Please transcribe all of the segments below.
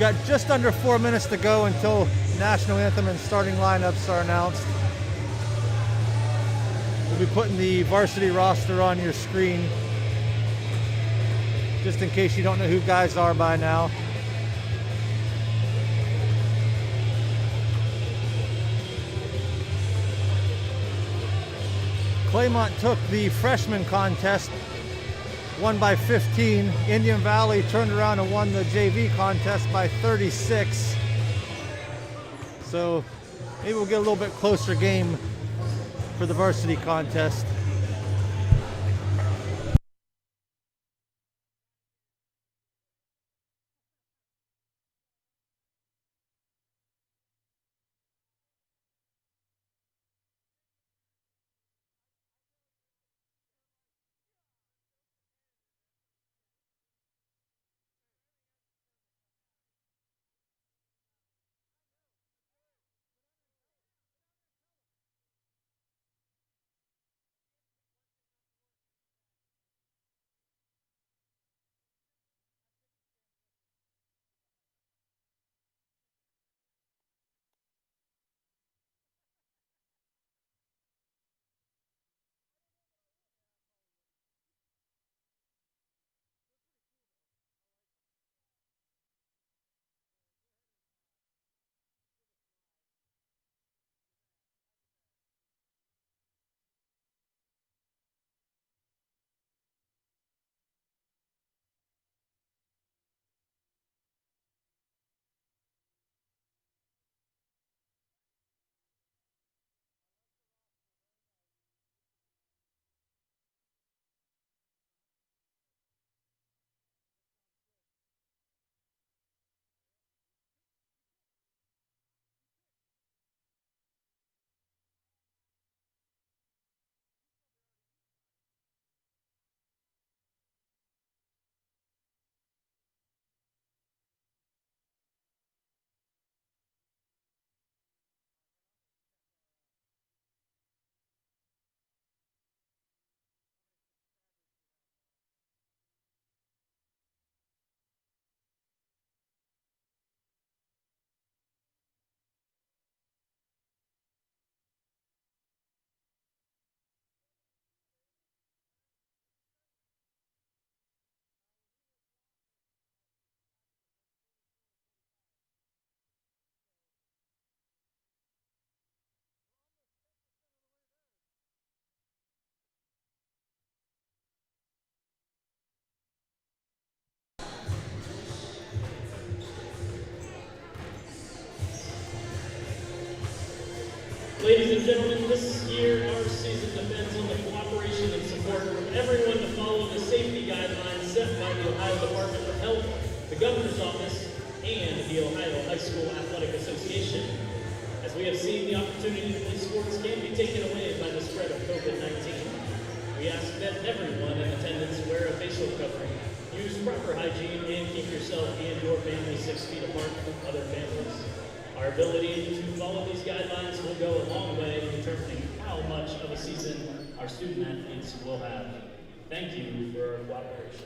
got just under 4 minutes to go until national anthem and starting lineups are announced. We'll be putting the varsity roster on your screen, just in case you don't know who guys are by now. Claymont took the freshman contest, won by 15. Indian Valley turned around and won the JV contest by 36. So maybe we'll get a little bit closer game for the varsity contest. Ladies and gentlemen, this year our season depends on the cooperation and support from everyone to follow the safety guidelines set by the Ohio Department of Health, the Governor's Office, and the Ohio High School Athletic Association. As we have seen, the opportunity to play sports can be taken away by the spread of COVID-19. We ask that everyone in attendance wear a facial covering, use proper hygiene, and keep yourself and your family 6 feet apart from other families. Our ability to follow these guidelines will go a long way in determining how much of a season our student athletes will have. Thank you for your cooperation.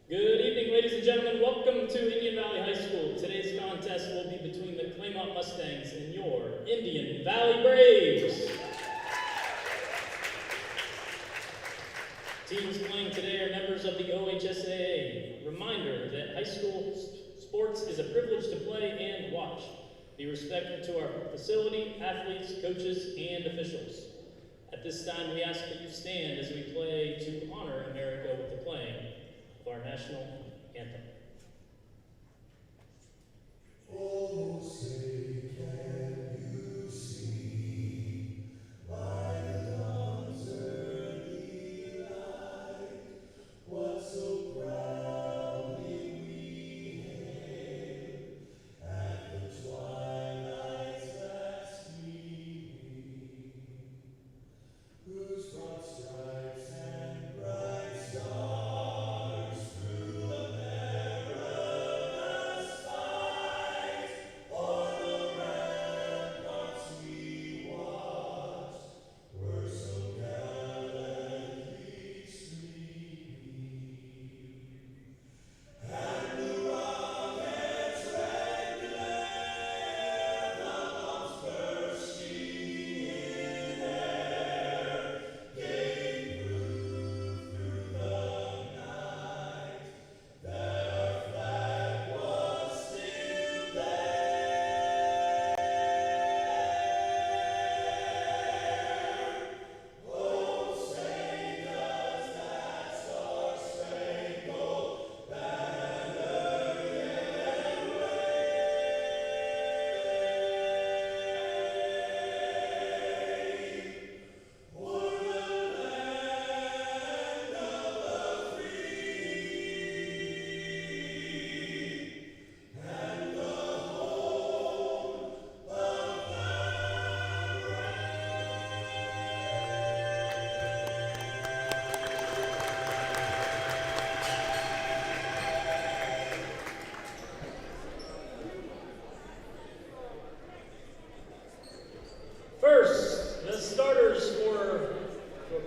Good evening, ladies and gentlemen. Welcome to Indian Valley High School. Today's contest will be between the Claymont Mustangs and your Indian Valley Braves. Teams playing today are members of the OHSAA. Reminder that high school sports is a privilege to play and watch. Be respectful to our facility, athletes, coaches, and officials. At this time, we ask that you stand as we play to honor America with the playing of our national anthem. Oh, say can you see by the dawn's early light what so proudly we hailed at the twilight's last gleaming, whose broad stripes and bright stars through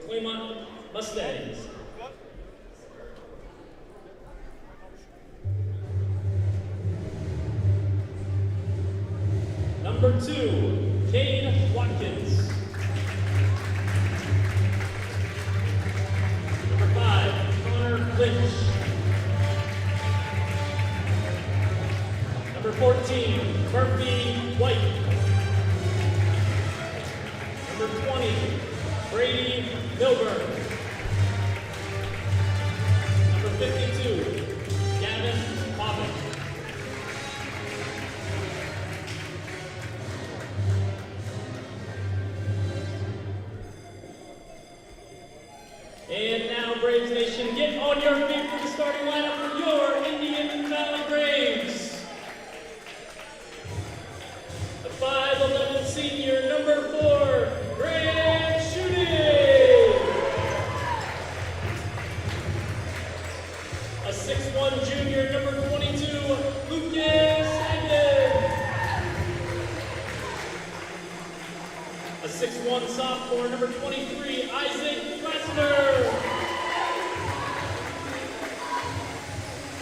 Claymont Mustangs. Number 2, Cade Watkins. Number 5, Connor Lynch. Number 14, Murphy White. Number 20, Brady Milburn. Number 52, Gavin Povick. And now, Braves Nation, get on your feet for the starting lineup for your Indian Valley Braves. The 5'11" senior, number 4, Grant Shooting. A 6'1" junior, number 22, Lucas Hagen. A 6'1" sophomore, number 23, Isaac Kressner.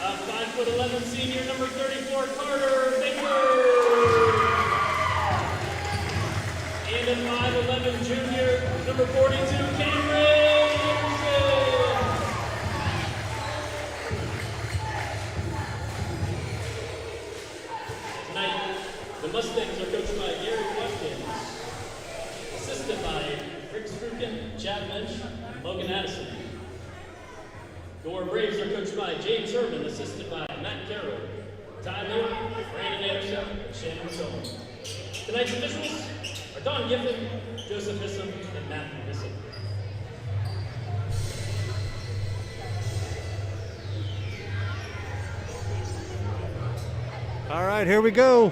A 5'11" senior, number 34, Carter Baker. And a 5'11" junior, number 42, Cameron Anderson. Tonight, the Mustangs are coached by Gary Watkins, assisted by Rick Strukin, Chad Lynch, Logan Addison. Your Braves are coached by James Herman, assisted by Matt Carroll, Ty Miller, Brandon Anderson, and Shannon Stone. Tonight's officials are Don Giffen, Joseph Bissum, and Matthew Bissum. All right, here we go.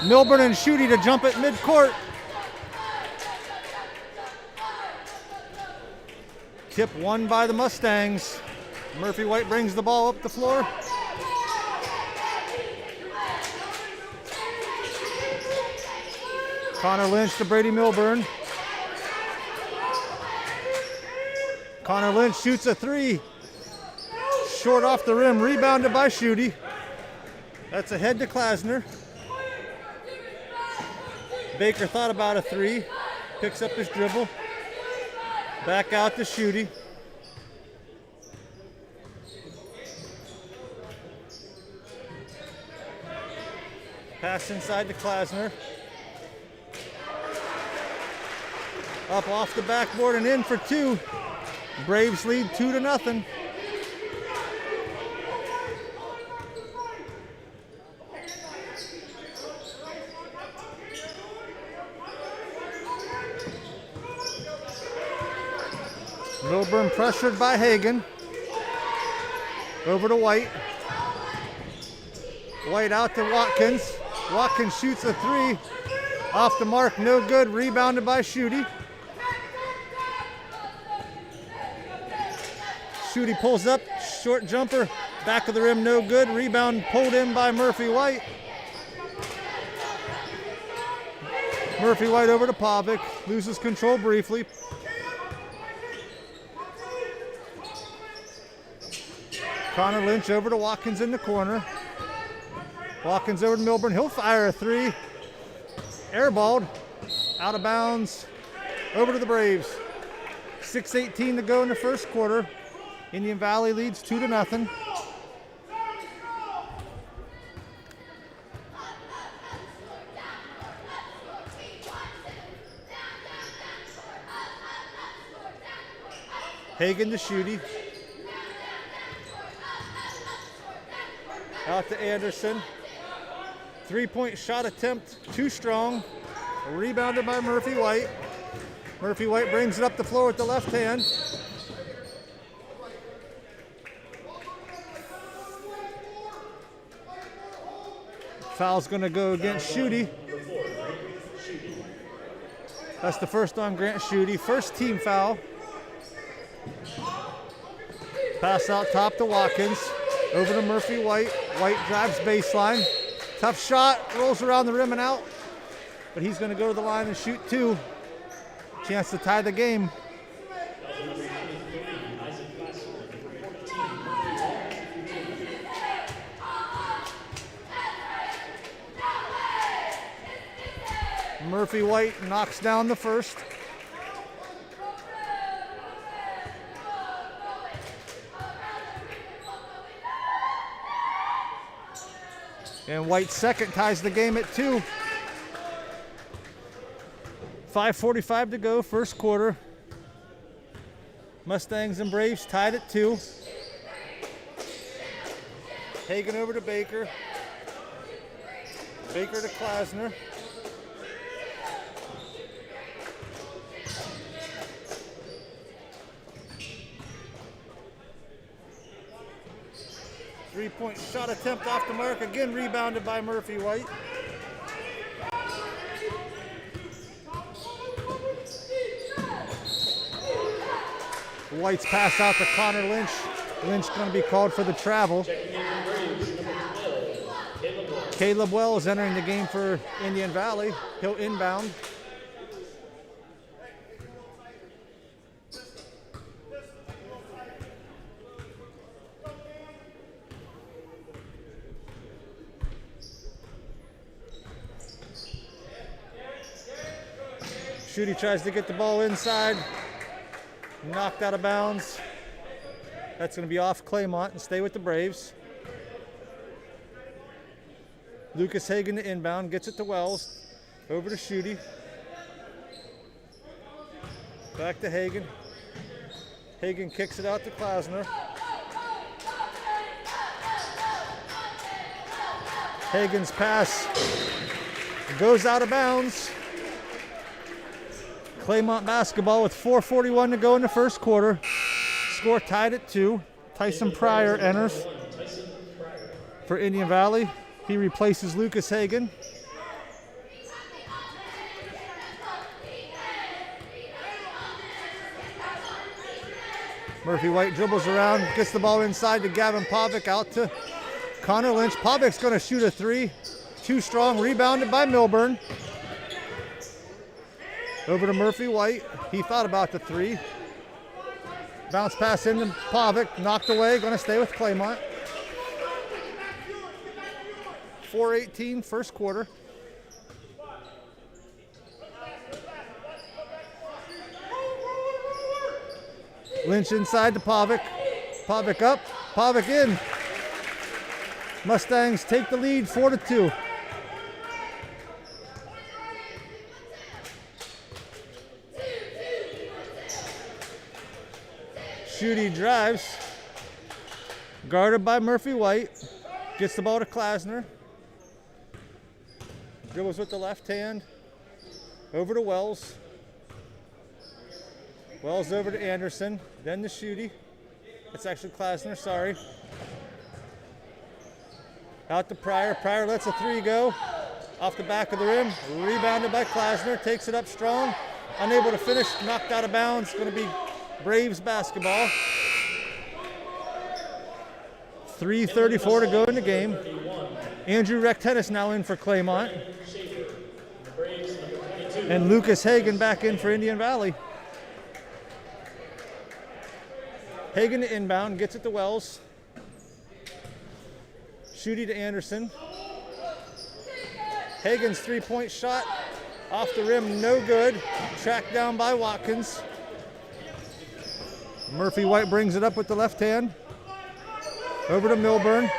Milburn and Schutte to jump at midcourt. Tip won by the Mustangs. Murphy White brings the ball up the floor. Connor Lynch to Brady Milburn. Connor Lynch shoots a 3. Short off the rim, rebounded by Schutte. That's ahead to Klasner. Baker thought about a 3. Picks up his dribble. Back out to Schutte. Pass inside to Klasner. Up off the backboard and in for 2. Braves lead 2-0. Milburn pressured by Hagen. Over to White. White out to Watkins. Watkins shoots a 3. Off the mark, no good. Rebounded by Schutte. Schutte pulls up, short jumper. Back of the rim, no good. Rebound pulled in by Murphy White. Murphy White over to Povick. Loses control briefly. Connor Lynch over to Watkins in the corner. Watkins over to Milburn. He'll fire a 3. Airballed. Out of bounds. Over to the Braves. 6:18 to go in the first quarter. Indian Valley leads 2-0. Hagen to Schutte. Out to Anderson. 3-point shot attempt, too strong. Rebounded by Murphy White. Murphy White brings it up the floor with the left hand. Foul's going to go against Schutte. That's the first on Grant Schutte. First team foul. Pass out top to Watkins. Over to Murphy White. White drives baseline. Tough shot. Rolls around the rim and out. But he's going to go to the line and shoot 2. Chance to tie the game. Murphy White knocks down the first. And White's second ties the game at 2. 5:45 to go, first quarter. Mustangs and Braves tied at 2. Hagen over to Baker. Baker to Klasner. Three-point shot attempt off the mark, again rebounded by Murphy White. White's pass out to Connor Lynch. Lynch going to be called for the travel. Caleb Wells entering the game for Indian Valley. He'll inbound. Shooty tries to get the ball inside. Knocked out of bounds. That's going to be off Claymont and stay with the Braves. Lucas Hagen to inbound, gets it to Wells. Over to Shooty. Back to Hagen. Hagen kicks it out to Klasner. Hagen's pass goes out of bounds. Claymont basketball with 4:41 to go in the first quarter. Score tied at 2. Tyson Pryor enters for Indian Valley. He replaces Lucas Hagen. Murphy White dribbles around, gets the ball inside to Gavin Pavic, out to Connor Lynch. Pavic's going to shoot a 3. Too strong, rebounded by Milburn. Over to Murphy White. He thought about the 3. Bounce pass into Pavic, knocked away, going to stay with Claymont. 4:18, first quarter. Lynch inside to Pavic. Pavic up, Pavic in. Mustangs take the lead 4-2. Shooty drives, guarded by Murphy White, gets the ball to Klasner, dribbles with the left hand, over to Wells, Wells over to Anderson, then to Shooty, it's actually Klasner, sorry, out to Pryor, Pryor lets a 3 go, off the back of the rim, rebounded by Klasner, takes it up strong, unable to finish, knocked out of bounds, going to be Braves basketball. 3:34 to go in the game. Andrew Rectennis now in for Claymont. And Lucas Hagen back in for Indian Valley. Hagen to inbound, gets it to Wells. Shooty to Anderson. Hagen's 3-point shot off the rim, no good. Tracked down by Watkins. Murphy White brings it up with the left hand. Over to Milburn.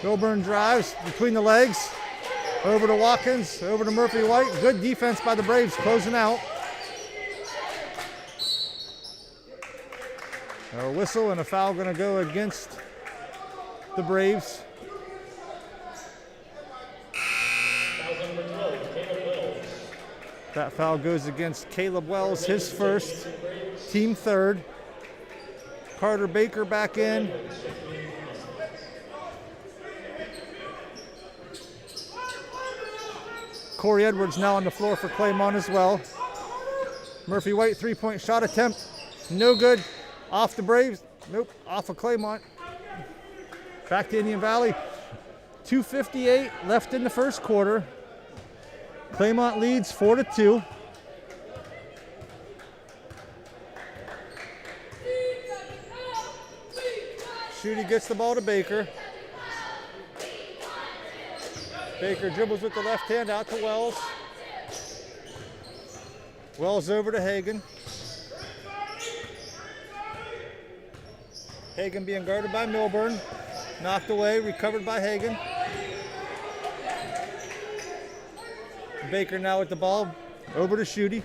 Milburn drives between the legs. Over to Watkins. Over to Murphy White. Good defense by the Braves, closing out. A whistle and a foul going to go against the Braves. That foul goes against Caleb Wells, his first, team third. Carter Baker back in. Corey Edwards now on the floor for Claymont as well. Murphy White 3-point shot attempt, no good. Off the Braves, nope, off of Claymont. Back to Indian Valley. 2:58 left in the first quarter. Claymont leads 4-2. Shooty gets the ball to Baker. Baker dribbles with the left hand out to Wells. Wells over to Hagan. Hagan being guarded by Milburn. Knocked away, recovered by Hagan. Baker now with the ball. Over to Schutte.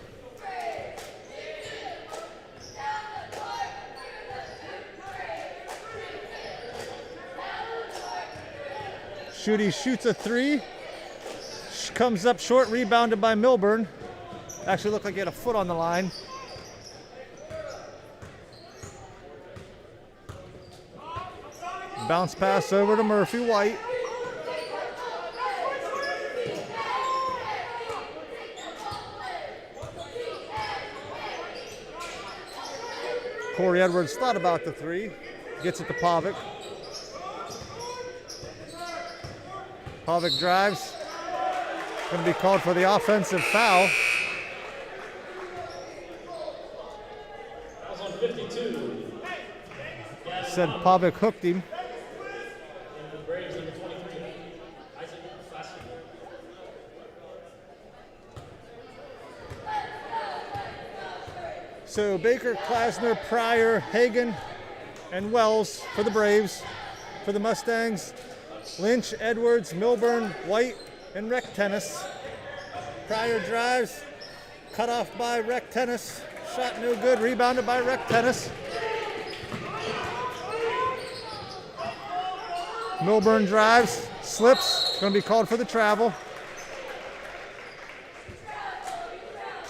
Schutte shoots a three. Comes up short, rebounded by Milburn. Actually looked like he had a foot on the line. Bounce pass over to Murphy White. Corey Edwards thought about the three. Gets it to Pavic. Pavic drives. Going to be called for the offensive foul. Fouls on 52. Said Pavic hooked him. And the Braves number 23. Isaac Varsity. So Baker, Klasner, Pryor, Hagan, and Wells for the Braves. For the Mustangs, Lynch, Edwards, Milburn, White, and Rec Tennis. Pryor drives, cut off by Rec Tennis. Shot no good, rebounded by Rec Tennis. Milburn drives, slips, going to be called for the travel.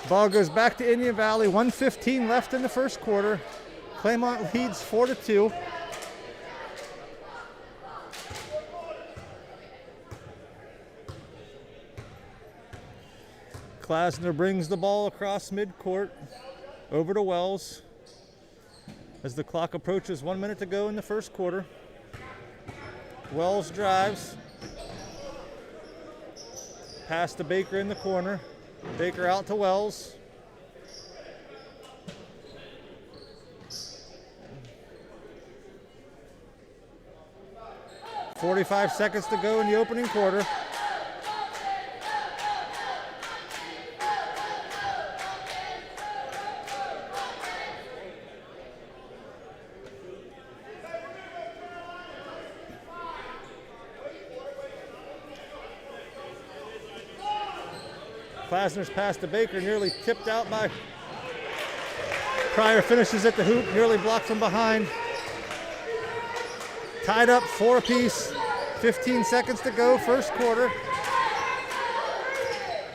Ball goes back to Indian Valley, 1:15 left in the first quarter. Claymont leads 4-2. Klasner brings the ball across midcourt, over to Wells. As the clock approaches 1 minute to go in the first quarter. Wells drives. Pass to Baker in the corner. Baker out to Wells. .45 seconds to go in the opening quarter. Klasner's pass to Baker, nearly tipped out by Pryor. Finishes at the hoop, nearly blocked from behind. Tied up, 4 apiece. 15 seconds to go, first quarter.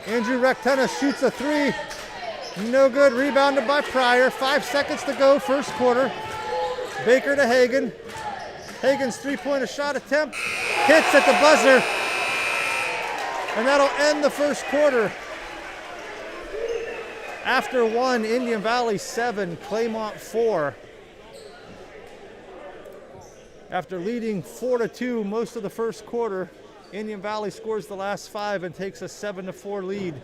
Andrew Rectenna shoots a three. No good, rebounded by Pryor. 5 seconds to go, first quarter. Baker to Hagan. Hagan's three-pointer shot attempt hits at the buzzer. And that'll end the first quarter. After 1, Indian Valley 7, Claymont 4. After leading 4-2 most of the first quarter, Indian Valley scores the last 5 and takes a 7-4 lead.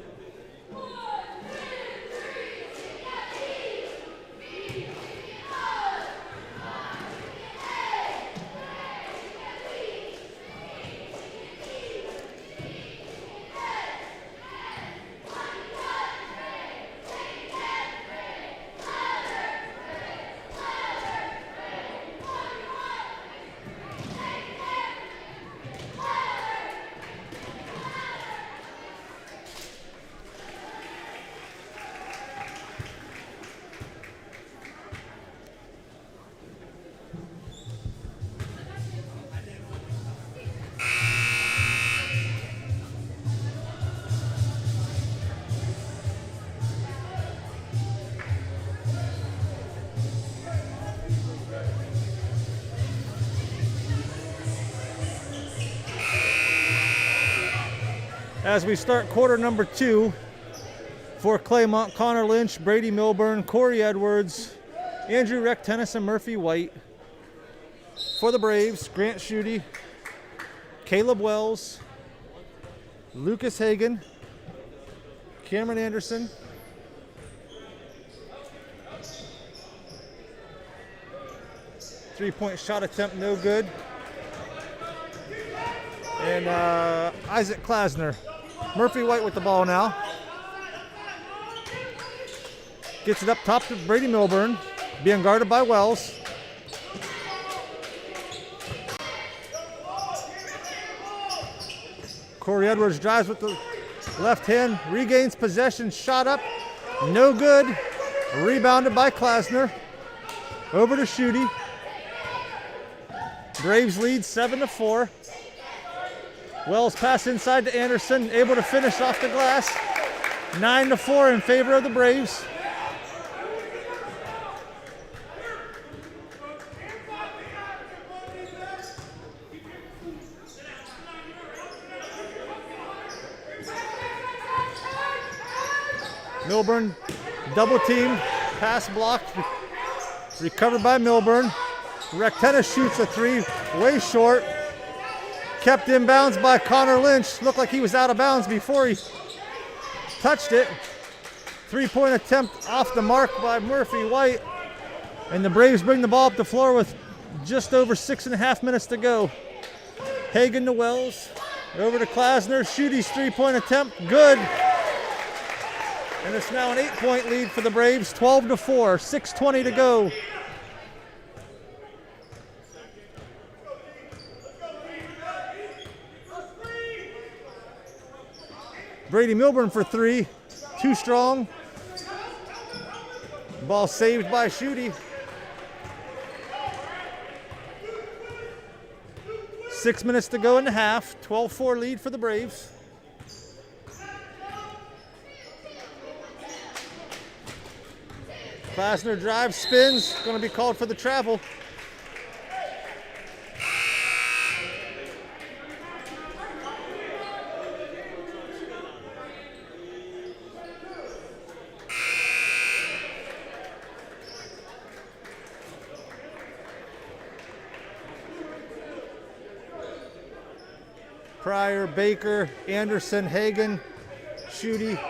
As we start quarter number 2, for Claymont, Connor Lynch, Brady Milburn, Corey Edwards, Andrew Rectennis, and Murphy White. For the Braves, Grant Schutte, Caleb Wells, Lucas Hagan, Cameron Anderson, three-point shot attempt no good, and Isaac Klasner. Murphy White with the ball now. Gets it up top to Brady Milburn, being guarded by Wells. Corey Edwards drives with the left hand, regains possession, shot up, no good. Rebounded by Klasner. Over to Schutte. Braves lead 7-4. Wells pass inside to Anderson, able to finish off the glass. 9-4 in favor of the Braves. Milburn, double team, pass blocked, recovered by Milburn. Rectenna shoots a three, way short. Kept inbounds by Connor Lynch. Looked like he was out of bounds before he touched it. 3-point attempt off the mark by Murphy White. And the Braves bring the ball up the floor with just over 6.5 minutes to go. Hagan to Wells, over to Klasner. Schutte's 3-point attempt, good. And it's now an 8-point lead for the Braves, 12-4, 6:20 to go. Brady Milburn for three, too strong. Ball saved by Schutte. 6 minutes to go in the half, 12-4 lead for the Braves. Klasner drives, spins, going to be called for the travel. Pryor, Baker, Anderson, Hagan, Schutte.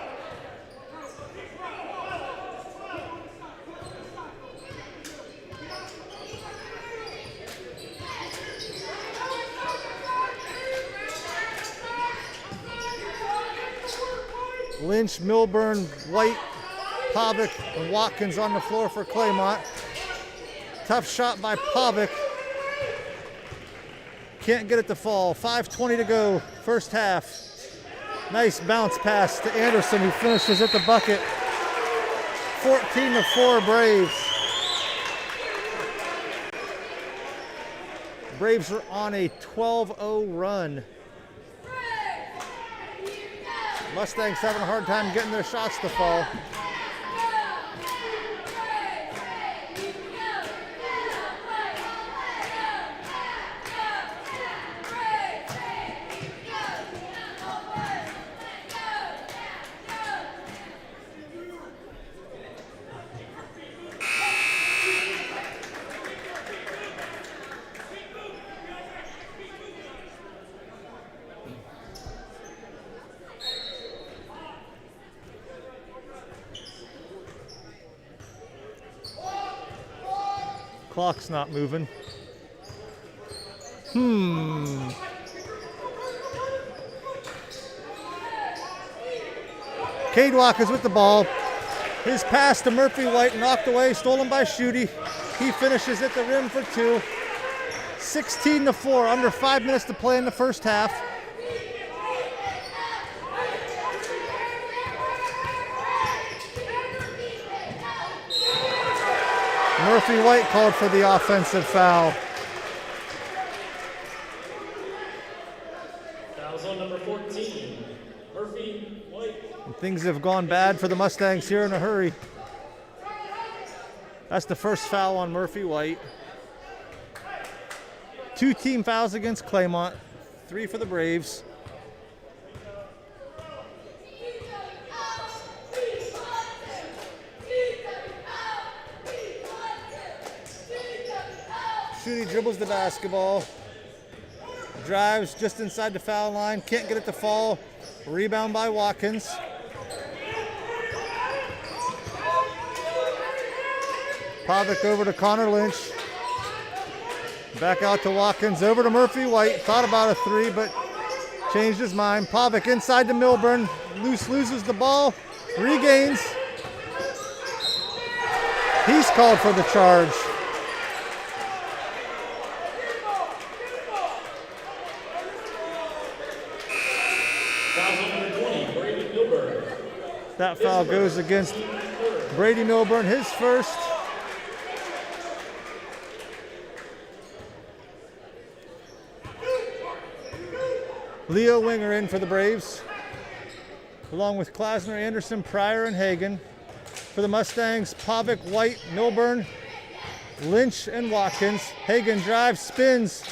Lynch, Milburn, White, Pavic, and Watkins on the floor for Claymont. Tough shot by Pavic. Can't get it to fall. 5:20 to go, first half. Nice bounce pass to Anderson, who finishes at the bucket. 14-4 Braves. Braves are on a 12-0 run. Mustangs having a hard time getting their shots to fall. Clock's not moving. Cade Watkins with the ball. His pass to Murphy White knocked away, stolen by Schutte. He finishes at the rim for two. 16-4, under 5 minutes to play in the first half. Murphy White called for the offensive foul. Foul's on number 14, Murphy White. And things have gone bad for the Mustangs here in a hurry. That's the first foul on Murphy White. 2 team fouls against Claymont, 3 for the Braves. Schutte dribbles the basketball, drives just inside the foul line, can't get it to fall. Rebound by Watkins. Pavic over to Connor Lynch. Back out to Watkins, over to Murphy White. Thought about a three, but changed his mind. Pavic inside to Milburn. Loses the ball, regains. He's called for the charge. Foul on number 20, Brady Milburn. That foul goes against Brady Milburn, his first. Leo Winger in for the Braves, along with Klasner, Anderson, Pryor, and Hagan. For the Mustangs, Pavic, White, Milburn, Lynch, and Watkins. Hagan drives, spins,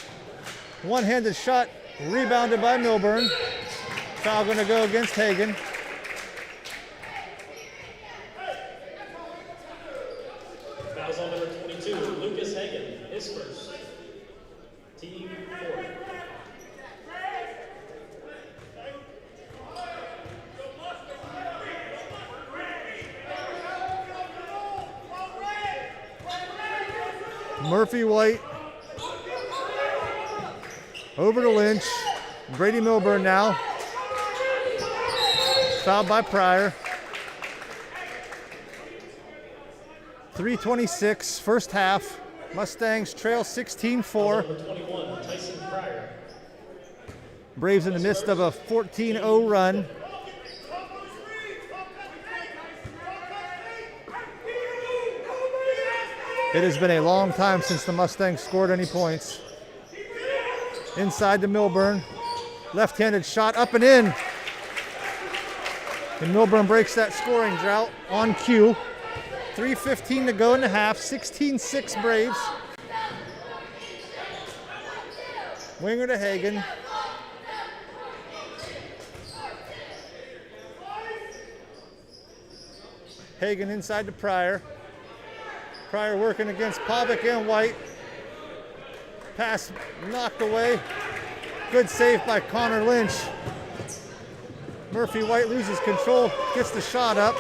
one-handed shot, rebounded by Milburn. Foul going to go against Hagan. Fouls on number 22, Lucas Hagan, his first. Team 4. Murphy White over to Lynch. Brady Milburn now. Fouled by Pryor. 3:26, first half. Mustangs trail 16-4. Number 21, Tyson Pryor. Braves in the midst of a 14-0 run. It has been a long time since the Mustangs scored any points. Inside to Milburn. Left-handed shot up and in. And Milburn breaks that scoring drought on cue. 3:15 to go in the half. 16-6 Braves. Winger to Hagan. Hagan inside to Pryor. Pryor working against Pavic and White. Pass knocked away. Good save by Connor Lynch. Murphy White loses control, gets the shot up.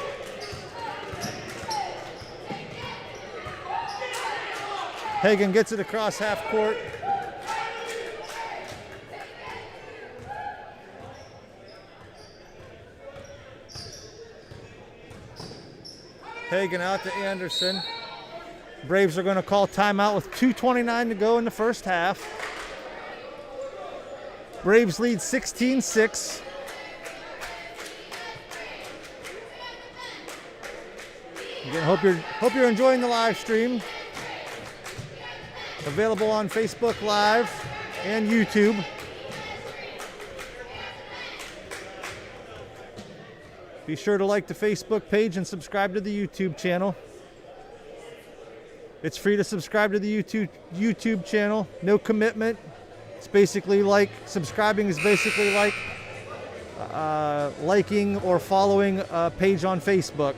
Hagan gets it across half court. Hagan out to Anderson. Braves are going to call timeout with 2:29 to go in the first half. Braves lead 16-6. Again, hope you're enjoying the live stream. Available on Facebook Live and YouTube. Be sure to like the Facebook page and subscribe to the YouTube channel. It's free to subscribe to the YouTube channel. No commitment. It's basically like, subscribing is basically like liking or following a page on Facebook.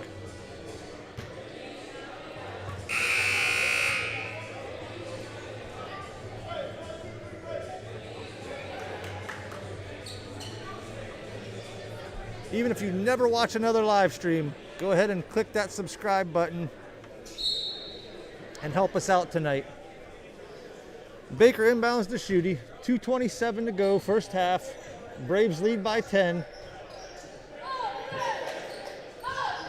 Even if you never watch another live stream, go ahead and click that subscribe button and help us out tonight. Baker inbounds to Schutte. 2:27 to go, first half. Braves lead by 10.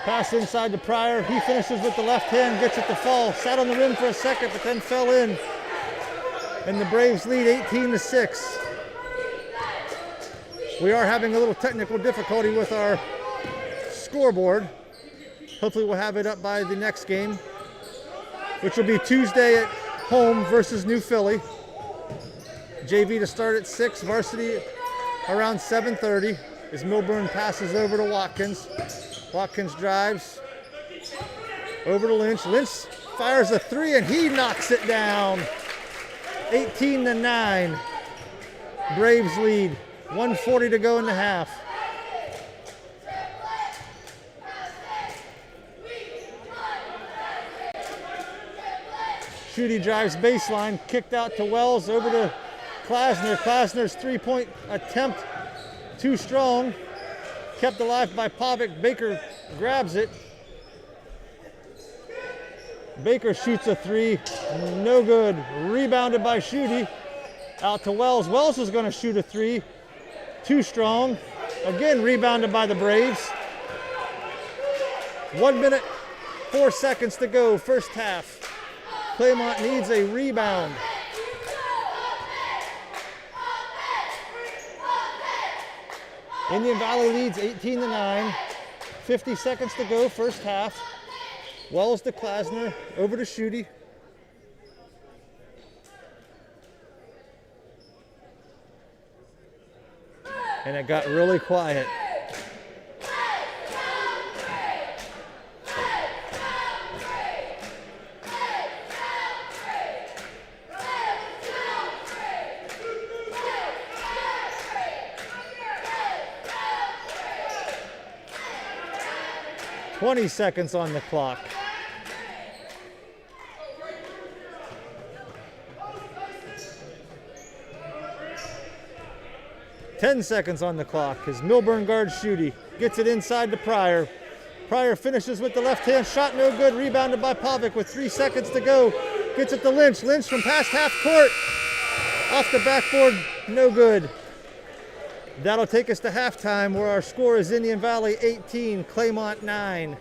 Pass inside to Pryor. He finishes with the left hand, gets it to fall. Sat on the rim for a second, but then fell in. And the Braves lead 18-6. We are having a little technical difficulty with our scoreboard. Hopefully we'll have it up by the next game, which will be Tuesday at home versus New Philly. JV to start at 6, varsity around 7:30 as Milburn passes over to Watkins. Watkins drives over to Lynch. Lynch fires a 3 and he knocks it down. 18-9. Braves lead. 1:40 to go in the half. Schutte drives baseline, kicked out to Wells, over to Klasner. Klasner's three-point attempt too strong. Kept alive by Pavic. Baker grabs it. Baker shoots a 3, no good. Rebounded by Schutte. Out to Wells. Wells is going to shoot a 3. Too strong. Again, rebounded by the Braves. 1 minute 4 seconds to go, first half. Claymont needs a rebound. Indian Valley leads 18-9. 50 seconds to go, first half. Wells to Klasner, over to Schutte. And it got really quiet. "20 seconds on the clock. "10 seconds on the clock as Milburn guards Schutte. Gets it inside to Pryor. Pryor finishes with the left hand shot, no good. Rebounded by Pavic with 3 seconds to go. Gets it to Lynch. Lynch from past half court. Off the backboard, no good. That'll take us to halftime where our score is Indian Valley 18, Claymont 9.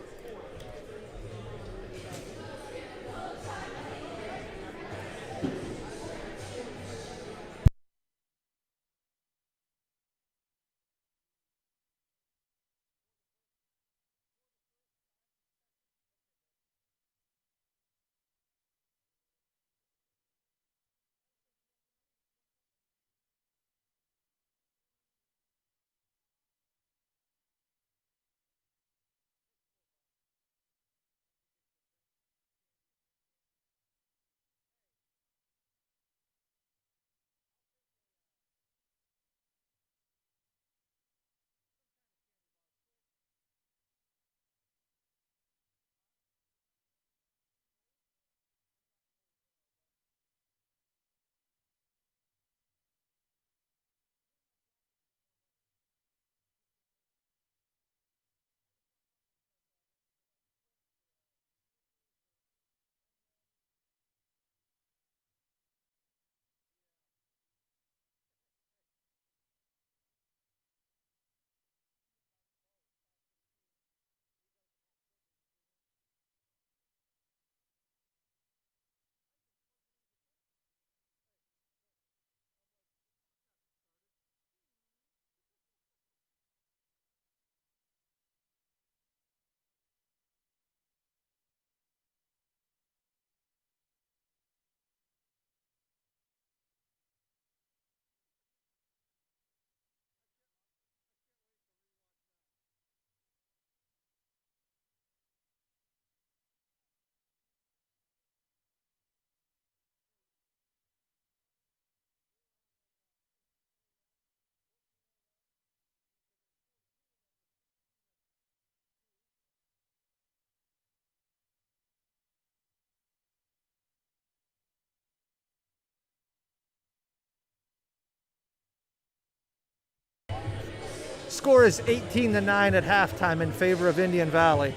Score is 18-9 at halftime in favor of Indian Valley.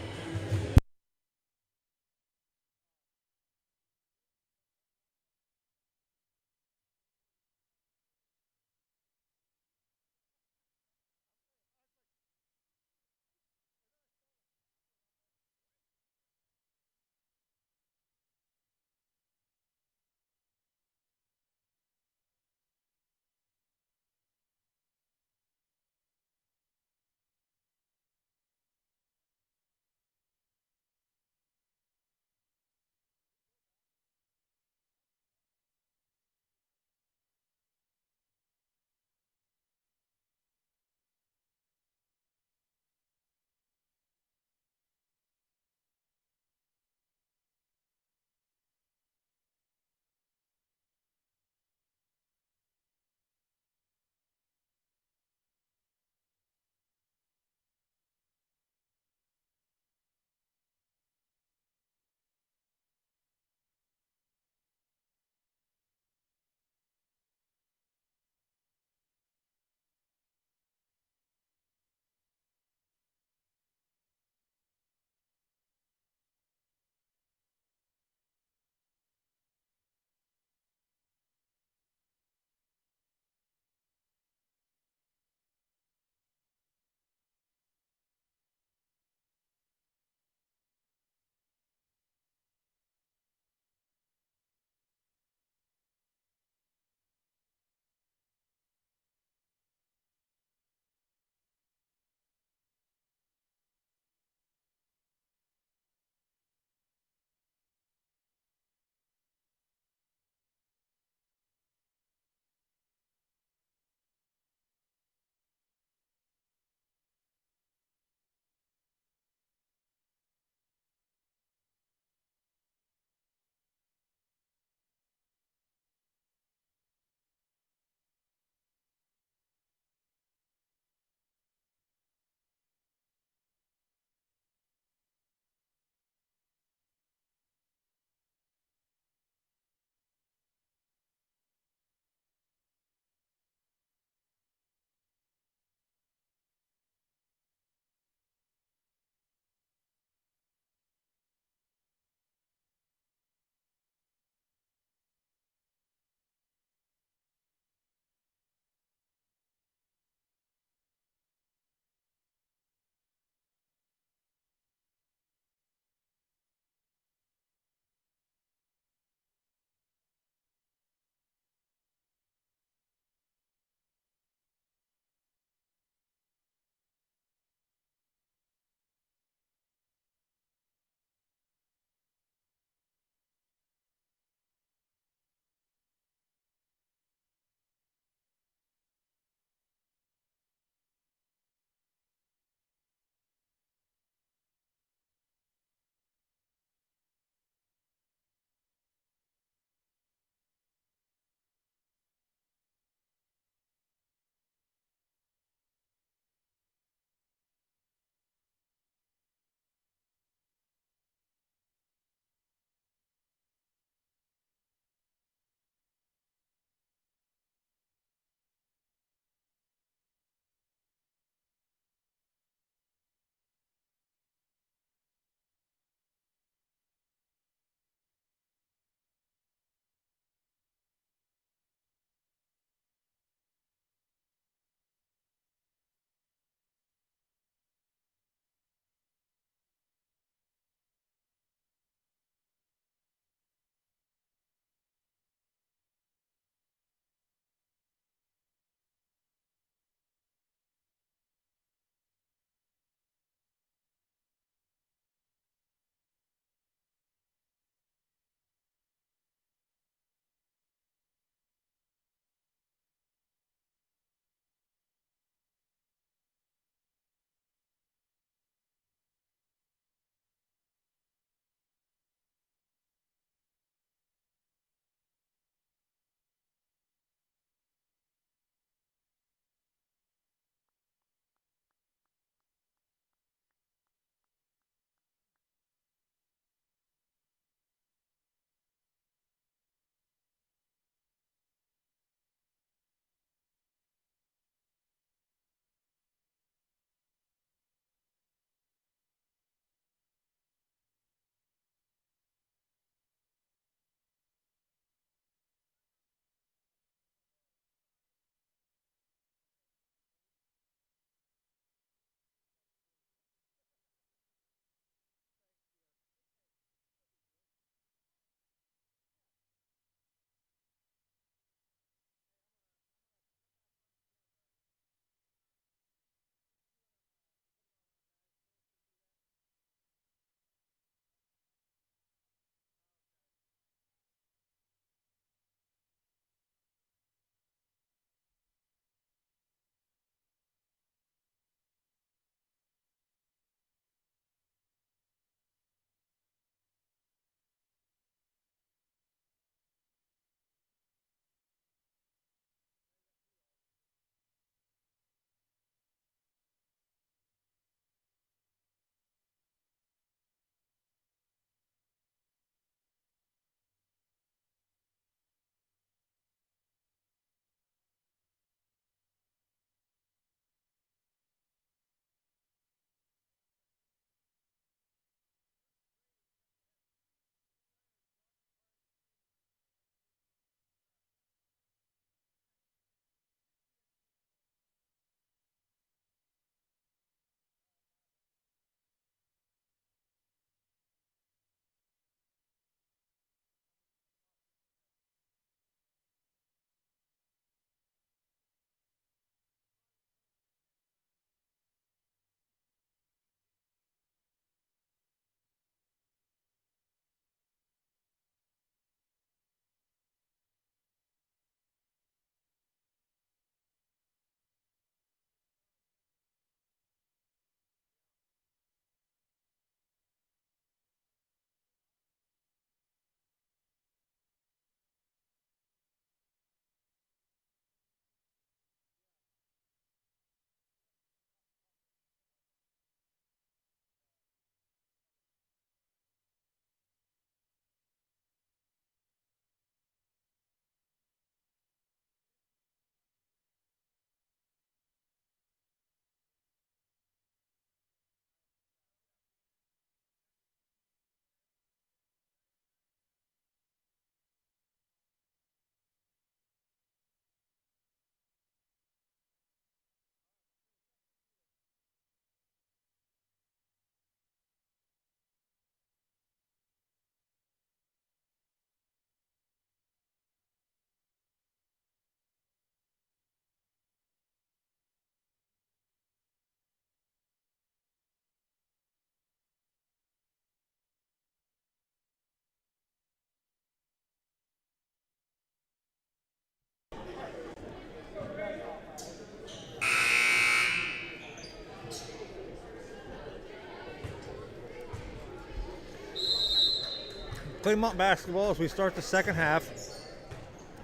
Claymont basketball as we start the second half.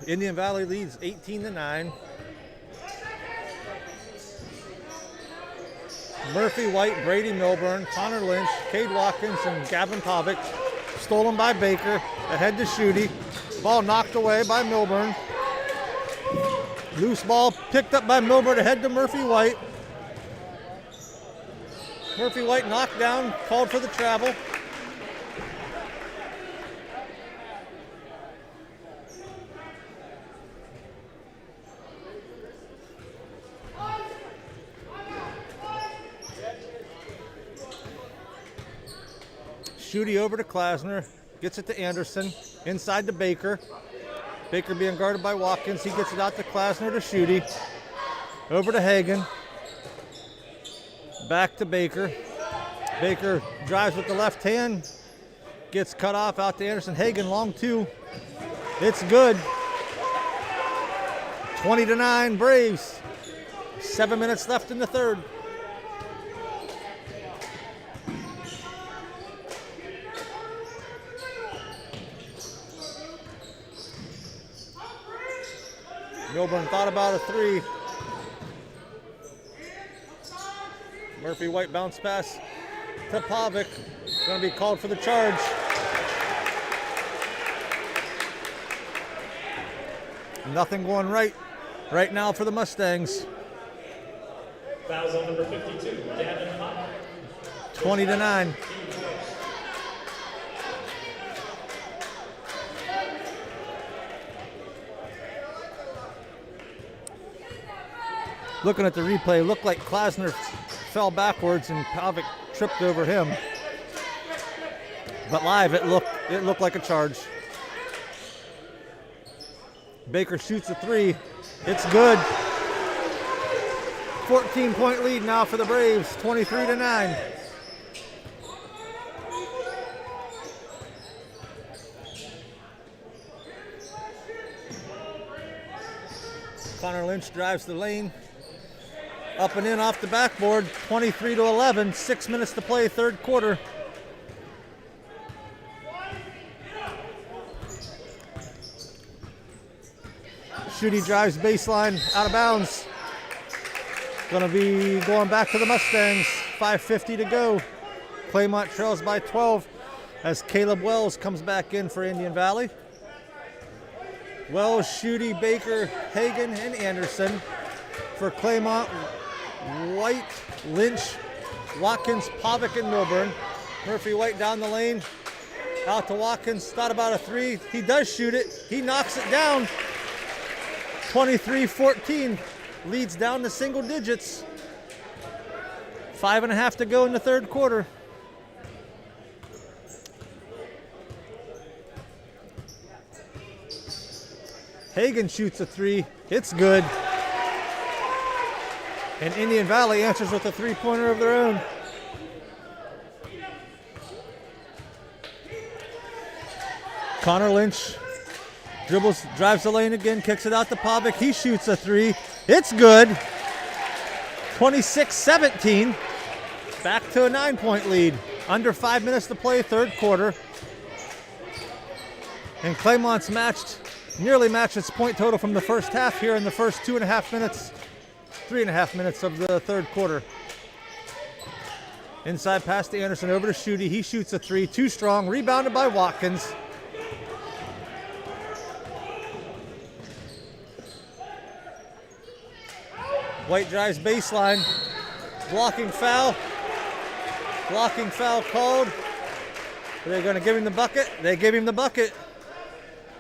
Indian Valley leads 18-9. Murphy White, Brady Milburn, Connor Lynch, Cade Watkins, and Gavin Pavic. Stolen by Baker. Ahead to Schutte. Ball knocked away by Milburn. Loose ball picked up by Milburn ahead to Murphy White. Murphy White knocked down, called for the travel. Schutte over to Klasner, gets it to Anderson, inside to Baker. Baker being guarded by Watkins, he gets it out to Klasner to Schutte. Over to Hagan. Back to Baker. Baker drives with the left hand, gets cut off out to Anderson. Hagan long two. It's good. 20-9 Braves. 7 minutes left in the third. Milburn thought about a three. Murphy White bounce pass to Pavic. Going to be called for the charge. Nothing going right now for the Mustangs. Fouls on number 52, Gavin Pavic. 20-9. Looking at the replay, looked like Klasner fell backwards and Pavic tripped over him. But live, it looked like a charge. Baker shoots a three. It's good. 14-point lead now for the Braves, 23-9. Connor Lynch drives the lane. Up and in off the backboard, 23-11, 6 minutes to play, third quarter. Schutte drives baseline, out of bounds. Gonna be going back to the Mustangs, 5:50 to go. Claymont trails by 12 as Caleb Wells comes back in for Indian Valley. Wells, Schutte, Baker, Hagan, and Anderson. For Claymont, White, Lynch, Watkins, Pavic, and Milburn. Murphy White down the lane, out to Watkins, thought about a three. He does shoot it, he knocks it down. 23-14, leads down to single digits. 5.5 to go in the third quarter. Hagan shoots a three, it's good. And Indian Valley answers with a three-pointer of their own. Connor Lynch dribbles, drives the lane again, kicks it out to Pavic. He shoots a three. It's good. 26-17. Back to a 9-point lead. Under 5 minutes to play, third quarter. And Claymont's nearly matched its point total from the first half here in the first 3.5 minutes of the third quarter. Inside pass to Anderson, over to Schutte. He shoots a three, too strong, rebounded by Watkins. White drives baseline, blocking foul called. Are they going to give him the bucket? They give him the bucket.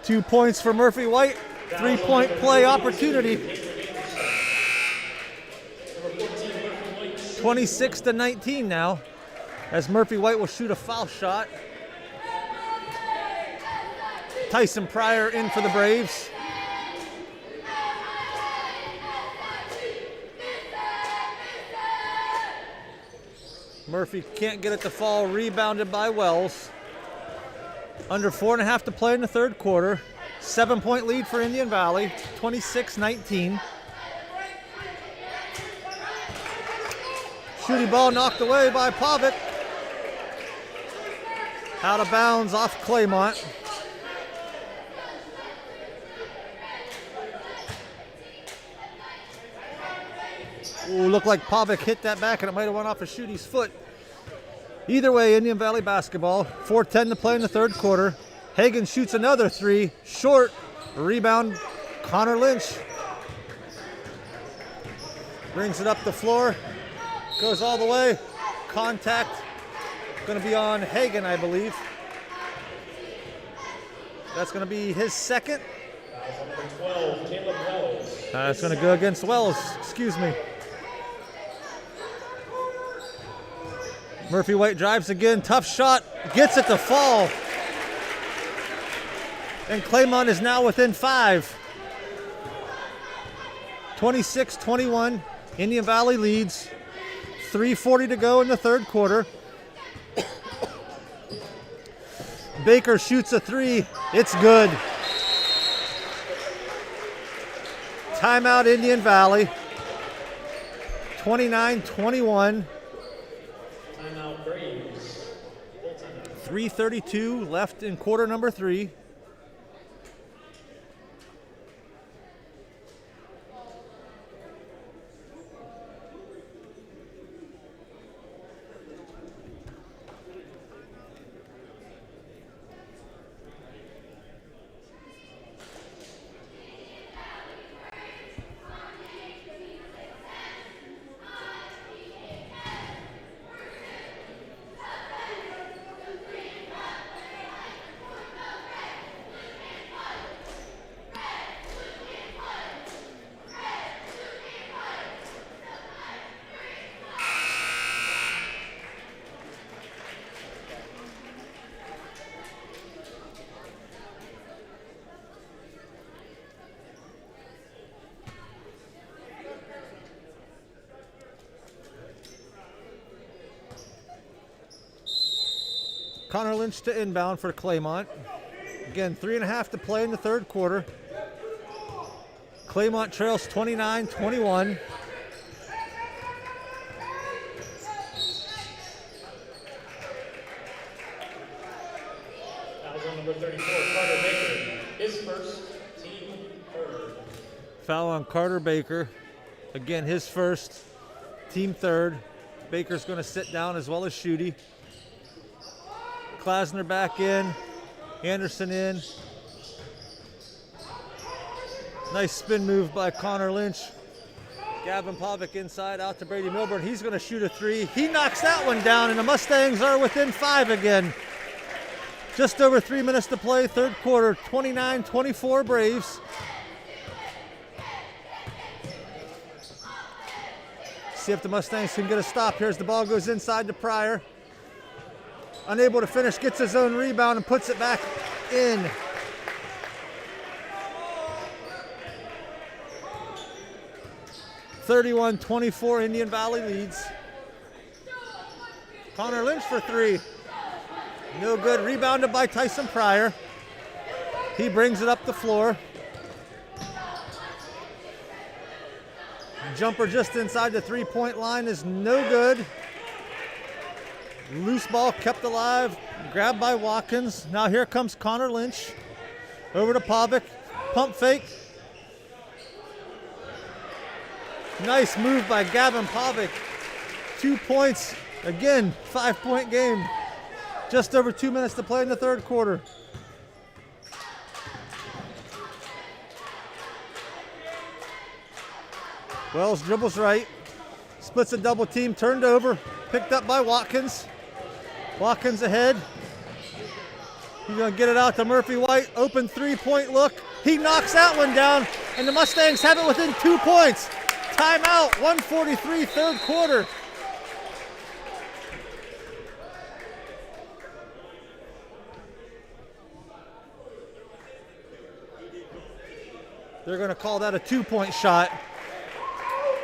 2 points for Murphy White, 3-point play opportunity. 26-19 now, as Murphy White will shoot a foul shot. Tyson Pryor in for the Braves. Murphy can't get it to fall, rebounded by Wells. Under 4.5 to play in the third quarter. 7-point lead for Indian Valley, 26-19. Shooting ball knocked away by Pavic. Out of bounds off Claymont. Ooh, looked like Pavic hit that back and it might have went off of Schuette's foot. Either way, Indian Valley basketball. 4:10 to play in the third quarter. Hagan shoots another three. Short. Rebound, Connor Lynch. Brings it up the floor. Goes all the way. Contact. Going to be on Hagan, I believe. That's going to be his second. Number 12, Caleb Wells. It's going to go against Wells. Excuse me. Murphy White drives again. Tough shot. Gets it to fall. And Claymont is now within 5. 26-21. Indian Valley leads. 3:40 to go in the third quarter. Baker shoots a three. It's good. Timeout Indian Valley. 29-21. Timeout Braves. Full timeout. 3:32 left in quarter number 3. Connor Lynch to inbound for Claymont. Again, 3.5 to play in the third quarter. Claymont trails 29-21. Foul on number 34, Carter Baker. His first, team third. Foul on Carter Baker. Again, his first, team third. Baker's going to sit down as well as Schuette. Klasner back in. Anderson in. Nice spin move by Connor Lynch. Gavin Pavic inside out to Brady Milburn. He's going to shoot a three. He knocks that one down, and the Mustangs are within 5 again. Just over 3 minutes to play, third quarter, 29-24 Braves. See if the Mustangs can get a stop. Here's the ball, goes inside to Pryor. Unable to finish, gets his own rebound and puts it back in. (31-24) Indian Valley leads. Connor Lynch for three. No good. Rebounded by Tyson Pryor. He brings it up the floor. Jumper just inside the three-point line is no good. Loose ball kept alive, grabbed by Watkins. Now here comes Connor Lynch. Over to Pavic, pump fake. Nice move by Gavin Pavic. 2 points, again, 5-point game. Just over 2 minutes to play in the third quarter. Wells dribbles right, splits a double team, turned over, picked up by Watkins. Watkins ahead. He's going to get it out to Murphy White. Open three-point look. He knocks that one down, and the Mustangs have it within 2 points. Timeout, 1:43, third quarter. They're going to call that a 2-point shot,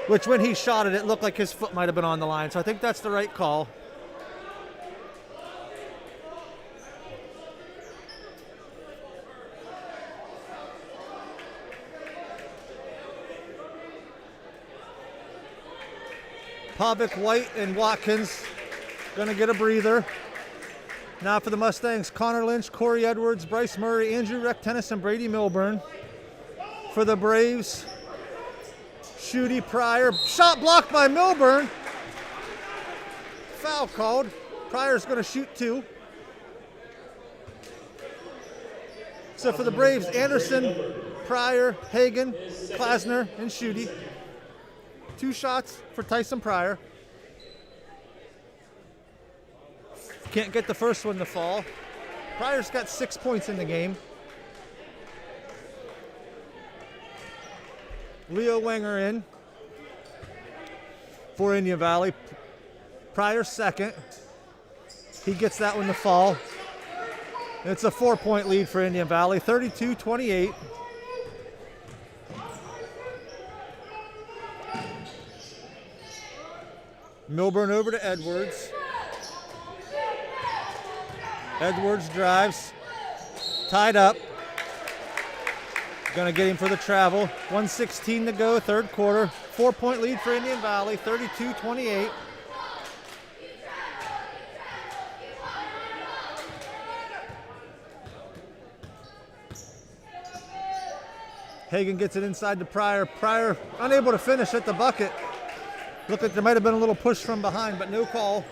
which when he shot it, it looked like his foot might have been on the line. So I think that's the right call. Pavic, White, and Watkins going to get a breather. Now for the Mustangs, Connor Lynch, Corey Edwards, Bryce Murray, Andrew Rectennis, and Brady Milburn. For the Braves, Schutte, Pryor. Shot blocked by Milburn. Foul called. Pryor's going to shoot 2. So for the Braves, Anderson, Pryor, Hagan, Klasner, and Schutte. 2 shots for Tyson Pryor. Can't get the first one to fall. Pryor's got 6 points in the game. Leo Wenger in for Indian Valley. Pryor second. He gets that one to fall. It's a 4-point lead for Indian Valley, 32-28. Milburn over to Edwards. Edwards drives, tied up. Gonna get him for the travel. 1:16 to go, third quarter. 4-point lead for Indian Valley, 32-28. Hagan gets it inside to Pryor. Pryor unable to finish at the bucket. Looked like there might have been a little push from behind, but no call.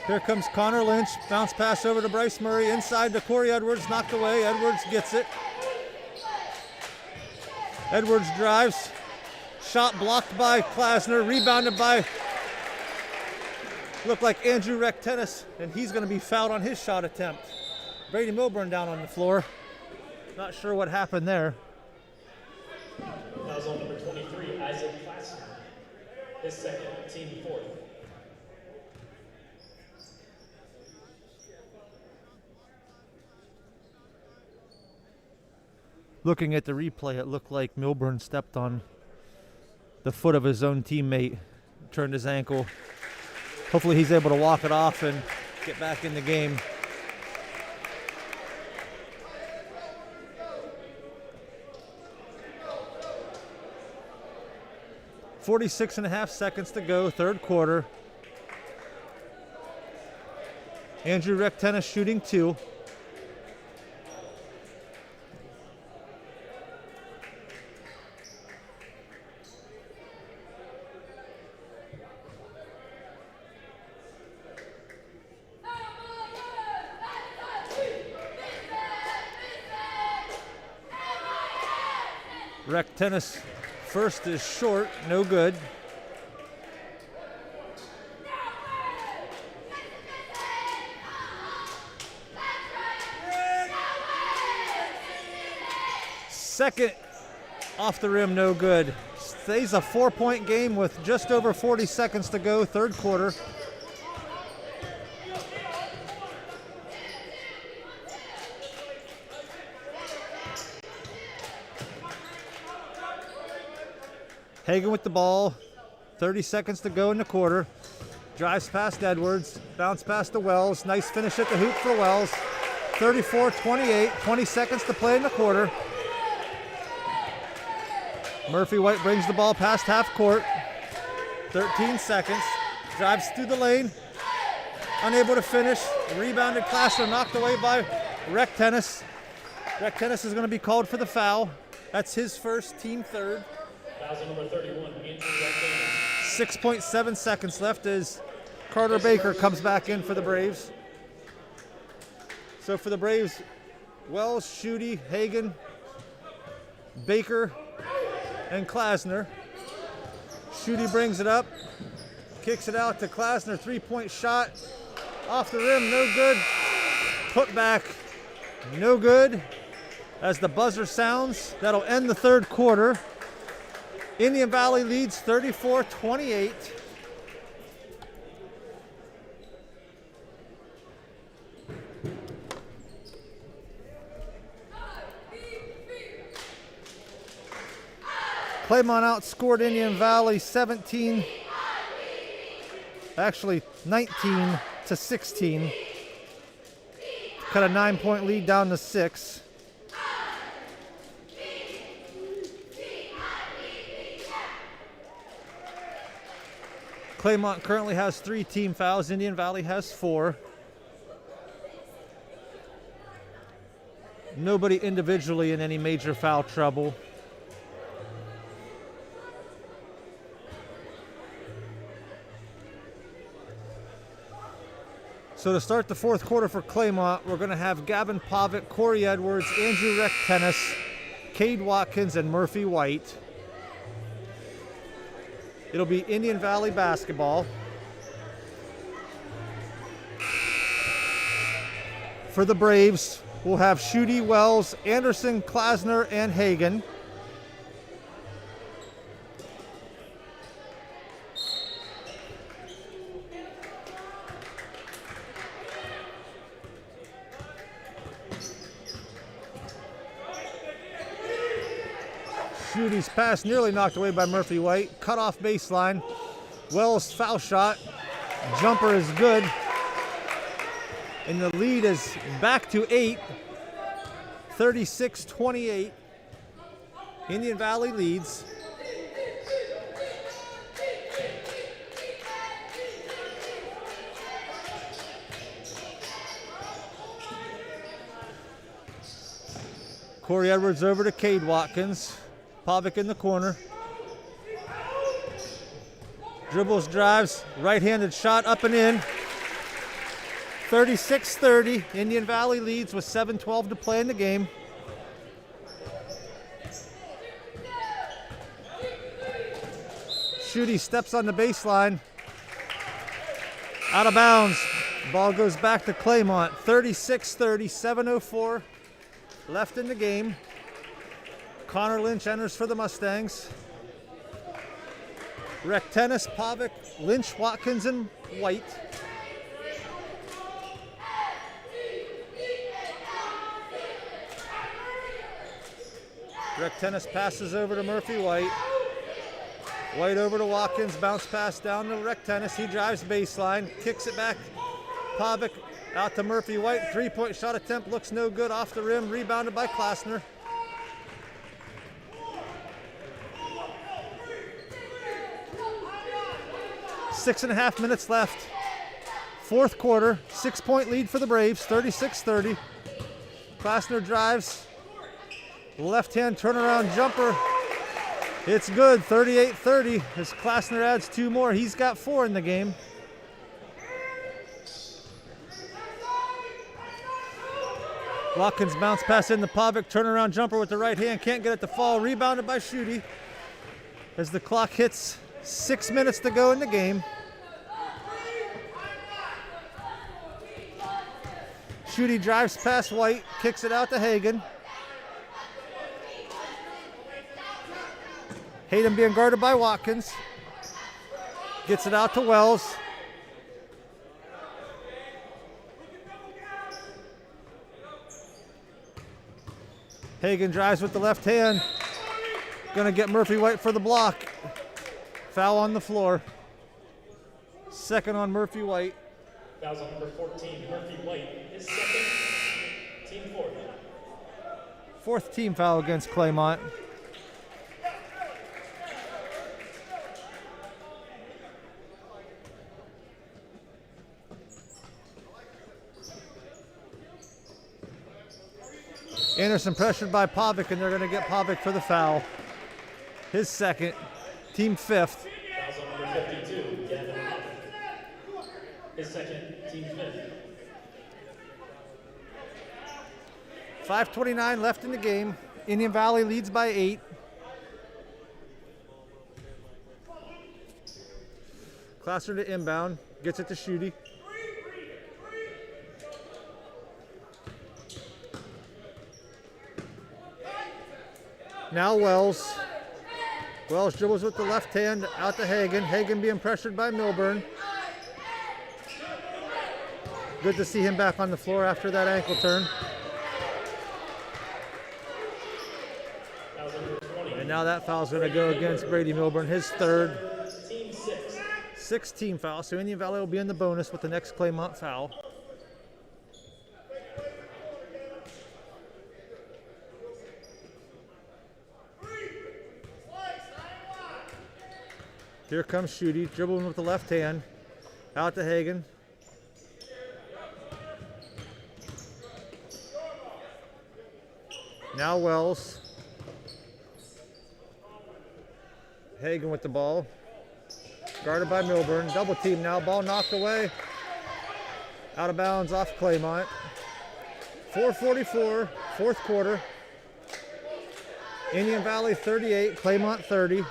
Here comes Connor Lynch. Bounce pass over to Bryce Murray. Inside to Corey Edwards. Knocked away. Edwards gets it. Edwards drives. Shot blocked by Klasner. Rebounded by, looked like Andrew Rectennis, and he's going to be fouled on his shot attempt. Brady Milburn down on the floor. Not sure what happened there. Fouls on number 23, Isaac Klasner. His second, team 4th. Looking at the replay, it looked like Milburn stepped on the foot of his own teammate, turned his ankle. Hopefully he's able to walk it off and get back in the game. .46.5 seconds to go, third quarter. Andrew Rectennis shooting 2. Rectennis first is short, no good. Second off the rim, no good. Stays a 4-point game with just over 40 seconds to go, third quarter. Hagan with the ball, 30 seconds to go in the quarter. Drives past Edwards, bounce past to Wells. Nice finish at the hoop for Wells. 34-28, 20 seconds to play in the quarter. Murphy White brings the ball past half court. 13 seconds, drives through the lane. Unable to finish, rebounded Klasner, knocked away by Rectennis. Rectennis is gonna be called for the foul. That's his first, team third. Fouls on number 31, Andrew Rectennis. 6.7 seconds left as Carter Baker comes back in for the Braves. So for the Braves, Wells, Schutte, Hagan, Baker, and Klasner. Schutte brings it up, kicks it out to Klasner, 3-point shot, off the rim, no good. Put back, no good. As the buzzer sounds, that'll end the third quarter. Indian Valley leads 34-28. Claymont outscored Indian Valley 19 to 16. Cut a 9-point lead down to 6. Claymont currently has 3 team fouls. Indian Valley has 4. Nobody individually in any major foul trouble. So to start the fourth quarter for Claymont, we're going to have Gavin Pavic, Corey Edwards, Andrew Rectennis, Cade Watkins, and Murphy White. It'll be Indian Valley basketball. For the Braves, we'll have Schutte, Wells, Anderson, Klasner, and Hagen. Schutte's pass nearly knocked away by Murphy White. Cut off baseline. Wells foul shot. Jumper is good. And the lead is back to 8. 36-28. Indian Valley leads. Corey Edwards over to Cade Watkins. Pavic in the corner. Dribbles, drives, right-handed shot up and in. 36-30. Indian Valley leads with 7:12 to play in the game. Schutte steps on the baseline. Out of bounds. Ball goes back to Claymont. 36-30, 7:04 left in the game. Connor Lynch enters for the Mustangs. Rectennis, Pavic, Lynch, Watkins, and White. Rectennis passes over to Murphy White. White over to Watkins, bounce pass down to Rectennis. He drives baseline, kicks it back. Pavic out to Murphy White. Three-point shot attempt looks no good, off the rim, rebounded by Klasner. Six and a half minutes left. Fourth quarter, 6-point lead for the Braves, 36-30. Klasner drives. Left-hand turnaround jumper. It's good, 38-30. As Klasner adds 2 more, he's got 4 in the game. Watkins bounce pass in the Pavic, turnaround jumper with the right hand, can't get it to fall. Rebounded by Schutte. As the clock hits 6 minutes to go in the game. Schutte drives past White, kicks it out to Hagen. Hayden being guarded by Watkins. Gets it out to Wells. Hagen drives with the left hand. Gonna get Murphy White for the block. Foul on the floor. Second on Murphy White. Fouls on number 14, Murphy White. His second, team fourth. Fourth team foul against Claymont. Anderson pressured by Pavic, and they're going to get Pavic for the foul. His second, team fifth. Fouls on number 52, Gavin Pavic. His second, team fifth. 5:29 left in the game. Indian Valley leads by 8. Klasner to inbound, gets it to Schutte. Now Wells. Wells dribbles with the left hand out to Hagen. Hagen being pressured by Milburn. Good to see him back on the floor after that ankle turn. And now that foul's going to go against Brady Milburn, his third. Team six. 6 team foul, so Indian Valley will be in the bonus with the next Claymont foul. Here comes Schutte, dribbling with the left hand, out to Hagen. Now Wells. Hagen with the ball. Guarded by Milburn. Double team now. Ball knocked away. Out of bounds off Claymont. 4:44, fourth quarter. Indian Valley 38, Claymont 30.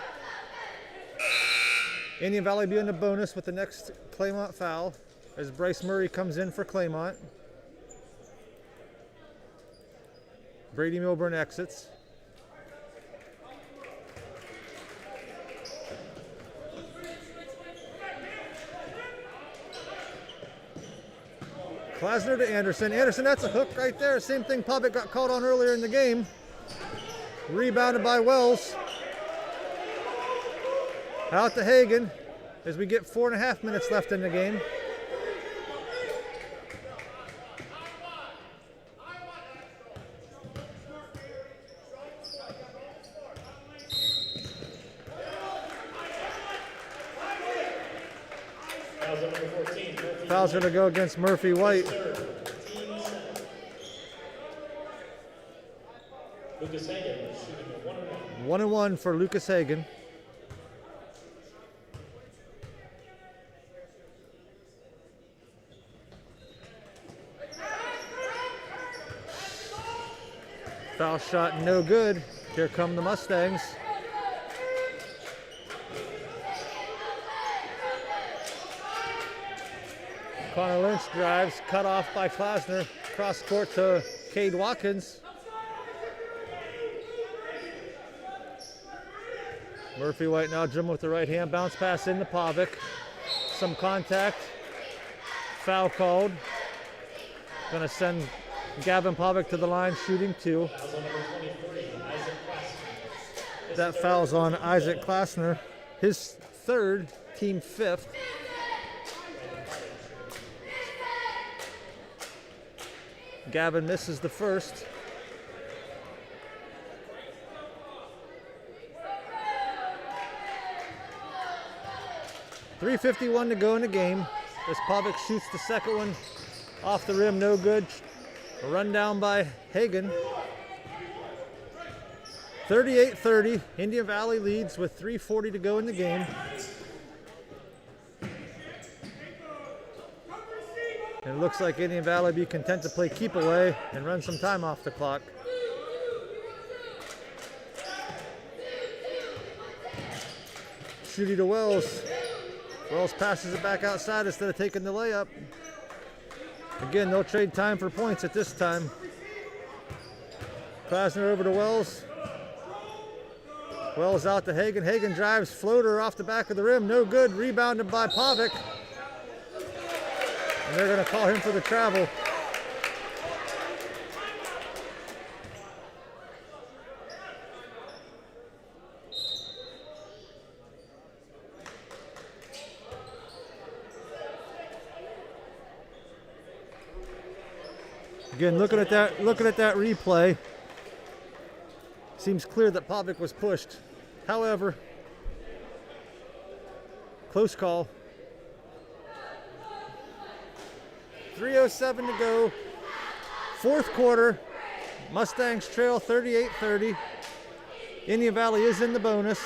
Indian Valley be in the bonus with the next Claymont foul as Bryce Murray comes in for Claymont. Brady Milburn exits. Klasner to Anderson. Anderson, that's a hook right there. Same thing Povic got called on earlier in the game. Rebounded by Wells. Out to Hagen as we get 4.5 minutes left in the game. Fouls are to go against Murphy White. Lucas Hagen shooting a 1-1. 1-1 for Lucas Hagen. Foul shot no good. Here come the Mustangs. Connor Lynch drives, cut off by Klasner. Cross court to Cade Watkins. Murphy White now dribbling with the right hand. Bounce pass into Povic. Some contact. Foul called. Gonna send Gavin Povic to the line, shooting 2. That foul's on Isaac Klasner. His third, team 5th. Gavin misses the first. .351 to go in the game as Povic shoots the second one off the rim, no good. A run down by Hagen. 38-30, Indian Valley leads with 3:40 to go in the game. And it looks like Indian Valley be content to play keep away and run some time off the clock. Shooty to Wells. Wells passes it back outside instead of taking the layup. Again, no trade time for points at this time. Klasner over to Wells. Wells out to Hagen. Hagen drives, floater off the back of the rim. No good. Rebounded by Povic. And they're going to call him for the travel. Again, looking at that replay, seems clear that Povic was pushed. However, close call. 3:07 to go. Fourth quarter. Mustangs trail 38-30. Indian Valley is in the bonus.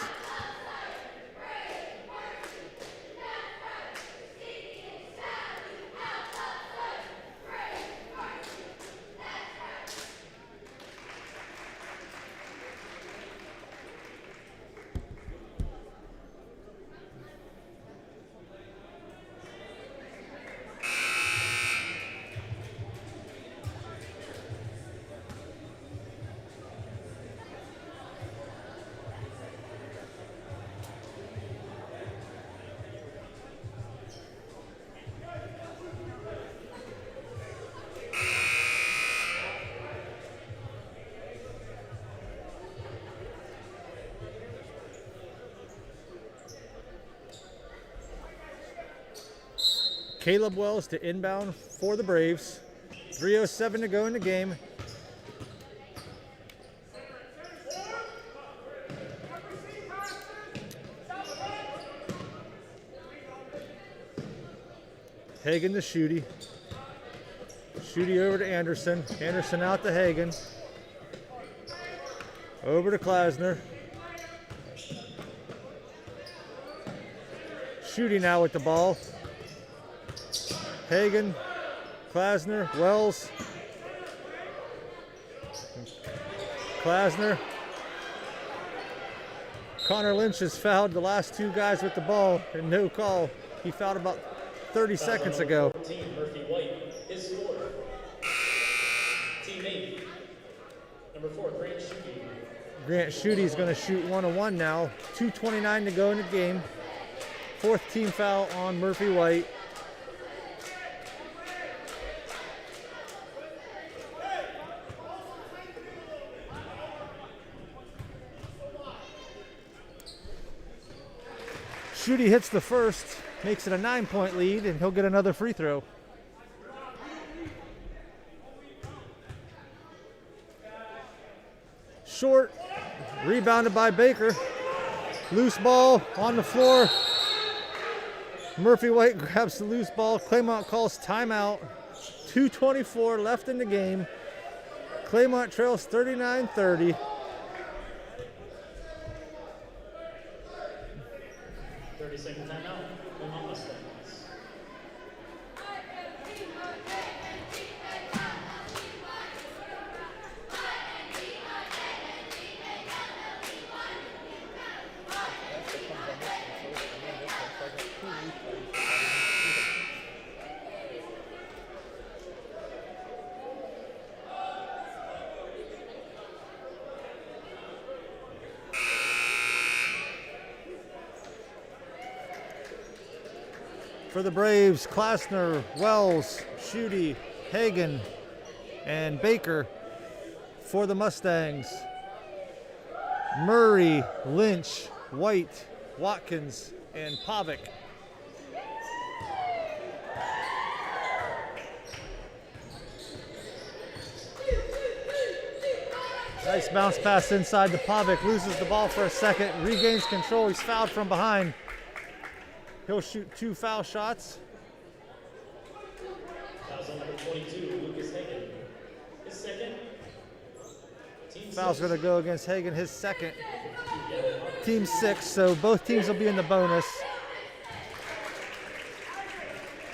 Caleb Wells to inbound for the Braves. 3:07 to go in the game. Hagen to Shooty. Shooty over to Anderson. Anderson out to Hagen. Over to Klasner. Shooting now with the ball. Hagen, Klasner, Wells. Klasner. Connor Lynch has fouled the last two guys with the ball and no call. He fouled about 30 seconds ago. 14, Murphy White, his score. Teammate, number 4, Grant Schutte. Grant Schutte's going to shoot 1-1 now. 2:29 to go in the game. Fourth team foul on Murphy White. Schutte hits the first, makes it a 9-point lead, and he'll get another free throw. Short, rebounded by Baker. Loose ball on the floor. Murphy White grabs the loose ball. Claymont calls timeout. 2:24 left in the game. Claymont trails 39-30. 30-second timeout. Claymont Mustangs. For the Braves, Klasner, Wells, Schutte, Hagen, and Baker. For the Mustangs, Murray, Lynch, White, Watkins, and Pavic. Nice bounce pass inside to Pavic. Loses the ball for a second, regains control. He's fouled from behind. He'll shoot 2 foul shots. Fouls on number 22, Lucas Hagen. His second. Foul's going to go against Hagen, his second. Team 6, so both teams will be in the bonus.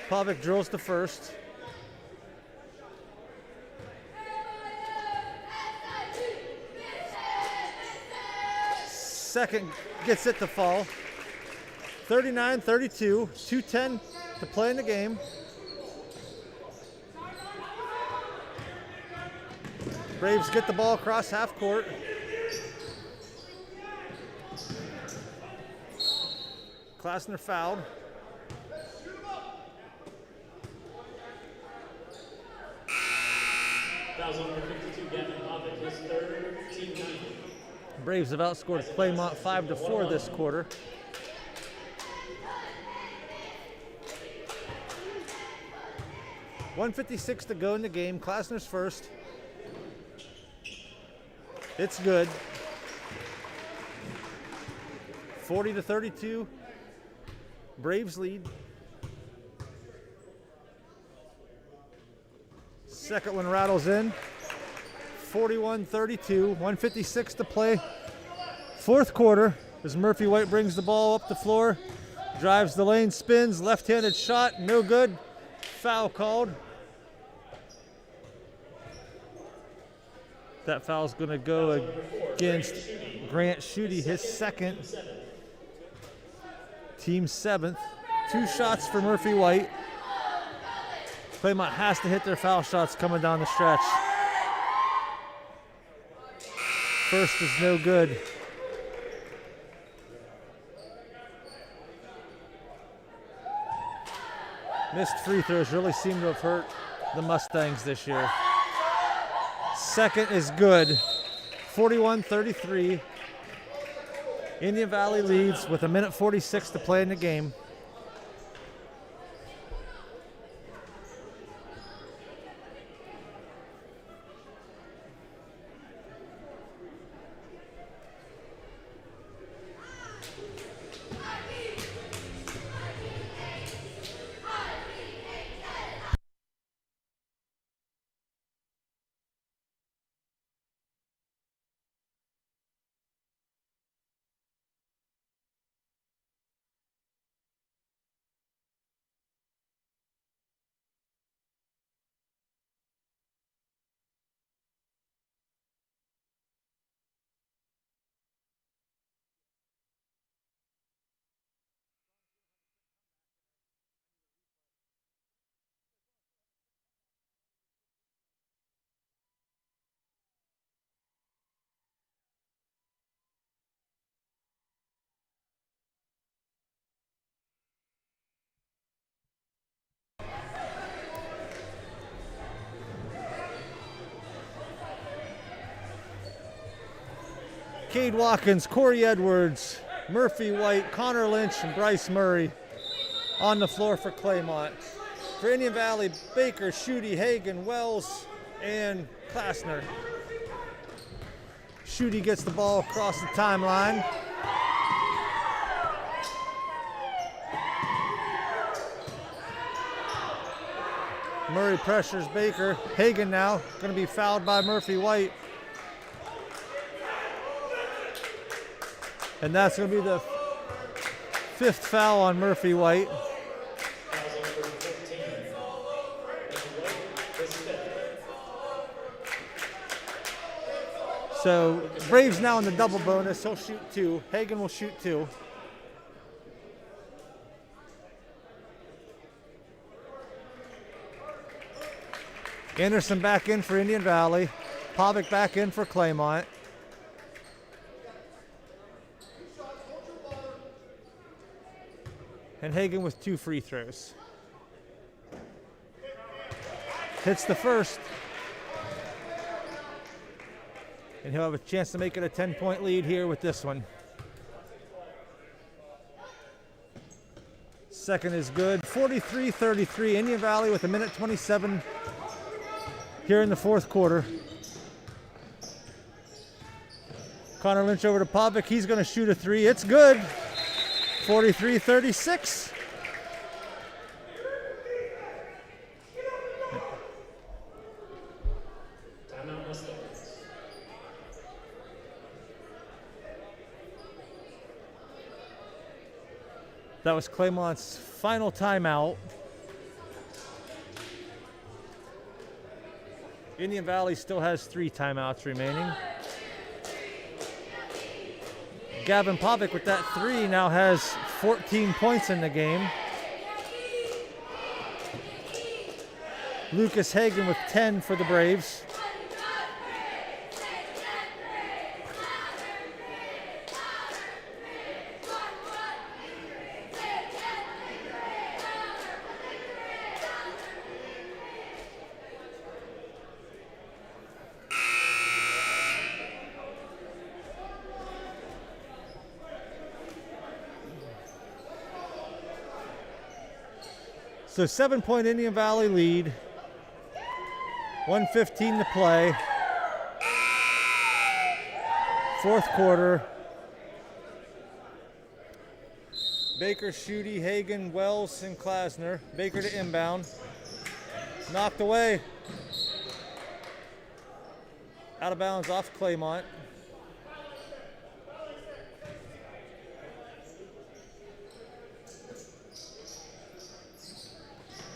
Pavic drills the first. Second gets it to fall. 39-32, 2:10 to play in the game. Braves get the ball across half court. Klasner fouled. Fouls on number 52, Gavin Pavic, his third, team 9. Braves have outscored Claymont 5-4 this quarter. .156 to go in the game. Klasner's first. It's good. 40-32. Braves lead. Second one rattles in. 41-32. 156 to play. Fourth quarter as Murphy White brings the ball up the floor. Drives the lane, spins, left-handed shot, no good. Foul called. That foul's going to go against Grant Schutte, his second. Team 7th. 2 shots for Murphy White. Claymont has to hit their foul shots coming down the stretch. First is no good. Missed free throws really seem to have hurt the Mustangs this year. Second is good. 41-33. Indian Valley leads with 1:46 to play in the game. Cade Watkins, Corey Edwards, Murphy White, Connor Lynch, and Bryce Murray on the floor for Claymont. For Indian Valley, Baker, Schutte, Hagan, Wells, and Klassner. Schutte gets the ball across the timeline. Murray pressures Baker. Hagan now going to be fouled by Murphy White. And that's going to be the 5th foul on Murphy White. So Braves now in the double bonus. He'll shoot 2. Hagan will shoot 2. Anderson back in for Indian Valley. Pavic back in for Claymont. And Hagan with 2 free throws. Hits the first. And he'll have a chance to make it a 10-point lead here with this one. Second is good. 43-33. Indian Valley with 1:27 here in the 4th quarter. Connor Lynch over to Pavic. He's going to shoot a 3. It's good. 43-36. That was Claymont's final timeout. Indian Valley still has 3 timeouts remaining. Gavin Pavic with that 3 now has 14 points in the game. Lucas Hagan with 10 for the Braves. So 7-point Indian Valley lead. 1:15 to play. 4th quarter. Baker, Schutte, Hagan, Wells, and Klassner. Baker to inbound. Knocked away. Out of bounds off Claymont.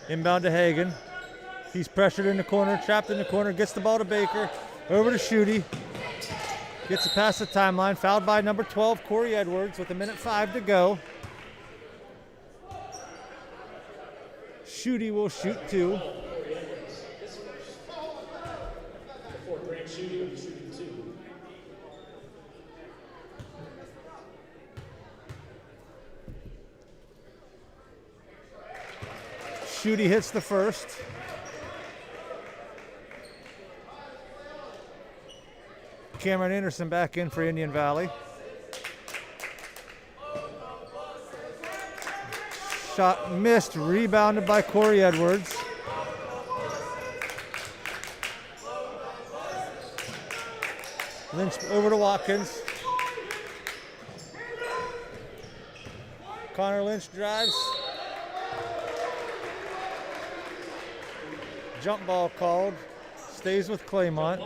Inbound to Hagan. He's pressured in the corner, trapped in the corner, gets the ball to Baker. Over to Schutte. Gets it past the timeline. Fouled by number 12, Corey Edwards, with 1:05 to go. Schutte will shoot 2. Schutte hits the first. Cameron Anderson back in for Indian Valley. Shot missed, rebounded by Corey Edwards. Lynch over to Watkins. Connor Lynch drives. Jump ball called. Stays with Claymont.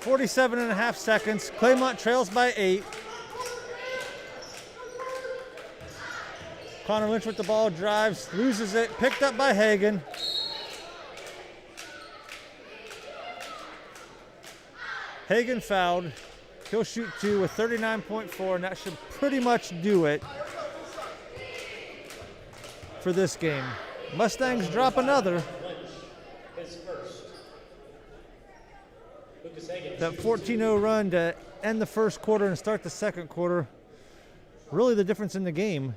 47.5 seconds. Claymont trails by 8. Connor Lynch with the ball, drives, loses it, picked up by Hagan. Hagan fouled. He'll shoot 2 with 39.4, and that should pretty much do it for this game. Mustangs drop another. That 14-0 run to end the first quarter and start the second quarter, really the difference in the game.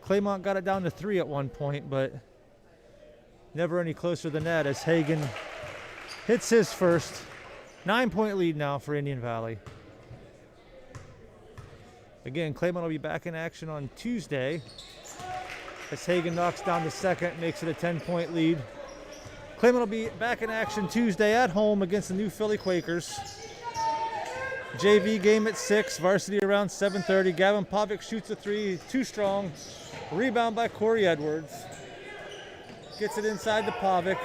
Claymont got it down to 3 at one point, but never any closer than that as Hagen hits his first. 9-point lead now for Indian Valley. Again, Claymont will be back in action on Tuesday as Hagen knocks down the second, makes it a 10-point lead. Claymont will be back in action Tuesday at home against the New Philly Quakers. JV game at 6, varsity around 7:30. Gavin Pavic shoots a 3, too strong. Rebound by Corey Edwards. Gets it inside to Pavic.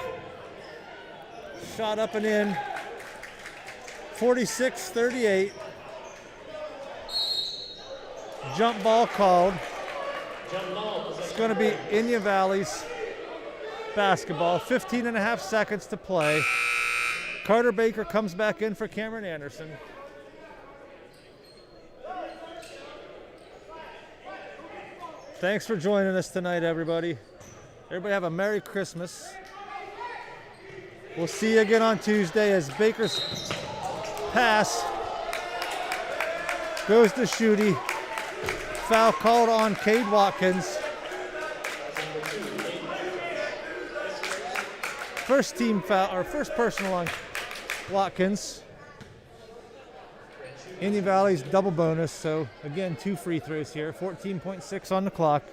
Shot up and in. 46-38. Jump ball called. It's going to be Indian Valley's basketball. 15 and a half seconds to play. Carter Baker comes back in for Cameron Anderson. Thanks for joining us tonight, everybody. Everybody have a Merry Christmas. We'll see you again on Tuesday as Baker's pass goes to Schutte. Foul called on Cade Watkins. First team foul, or first personal on Watkins. Indian Valley's double bonus, so again, 2 free throws here. 14.6 on the clock.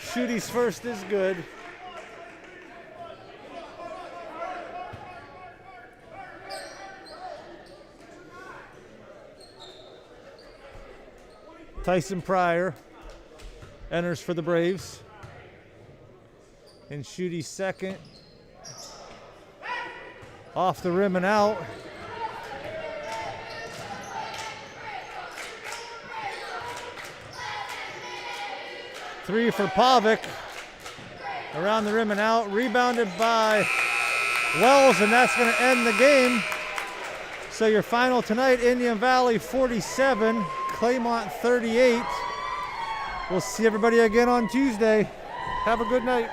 Schutte's first is good. Tyson Pryor enters for the Braves. And Schutte's second. Off the rim and out. Three for Pavic. Around the rim and out. Rebounded by Wells, and that's going to end the game. So your final tonight, Indian Valley 47, Claymont 38. We'll see everybody again on Tuesday. Have a good night.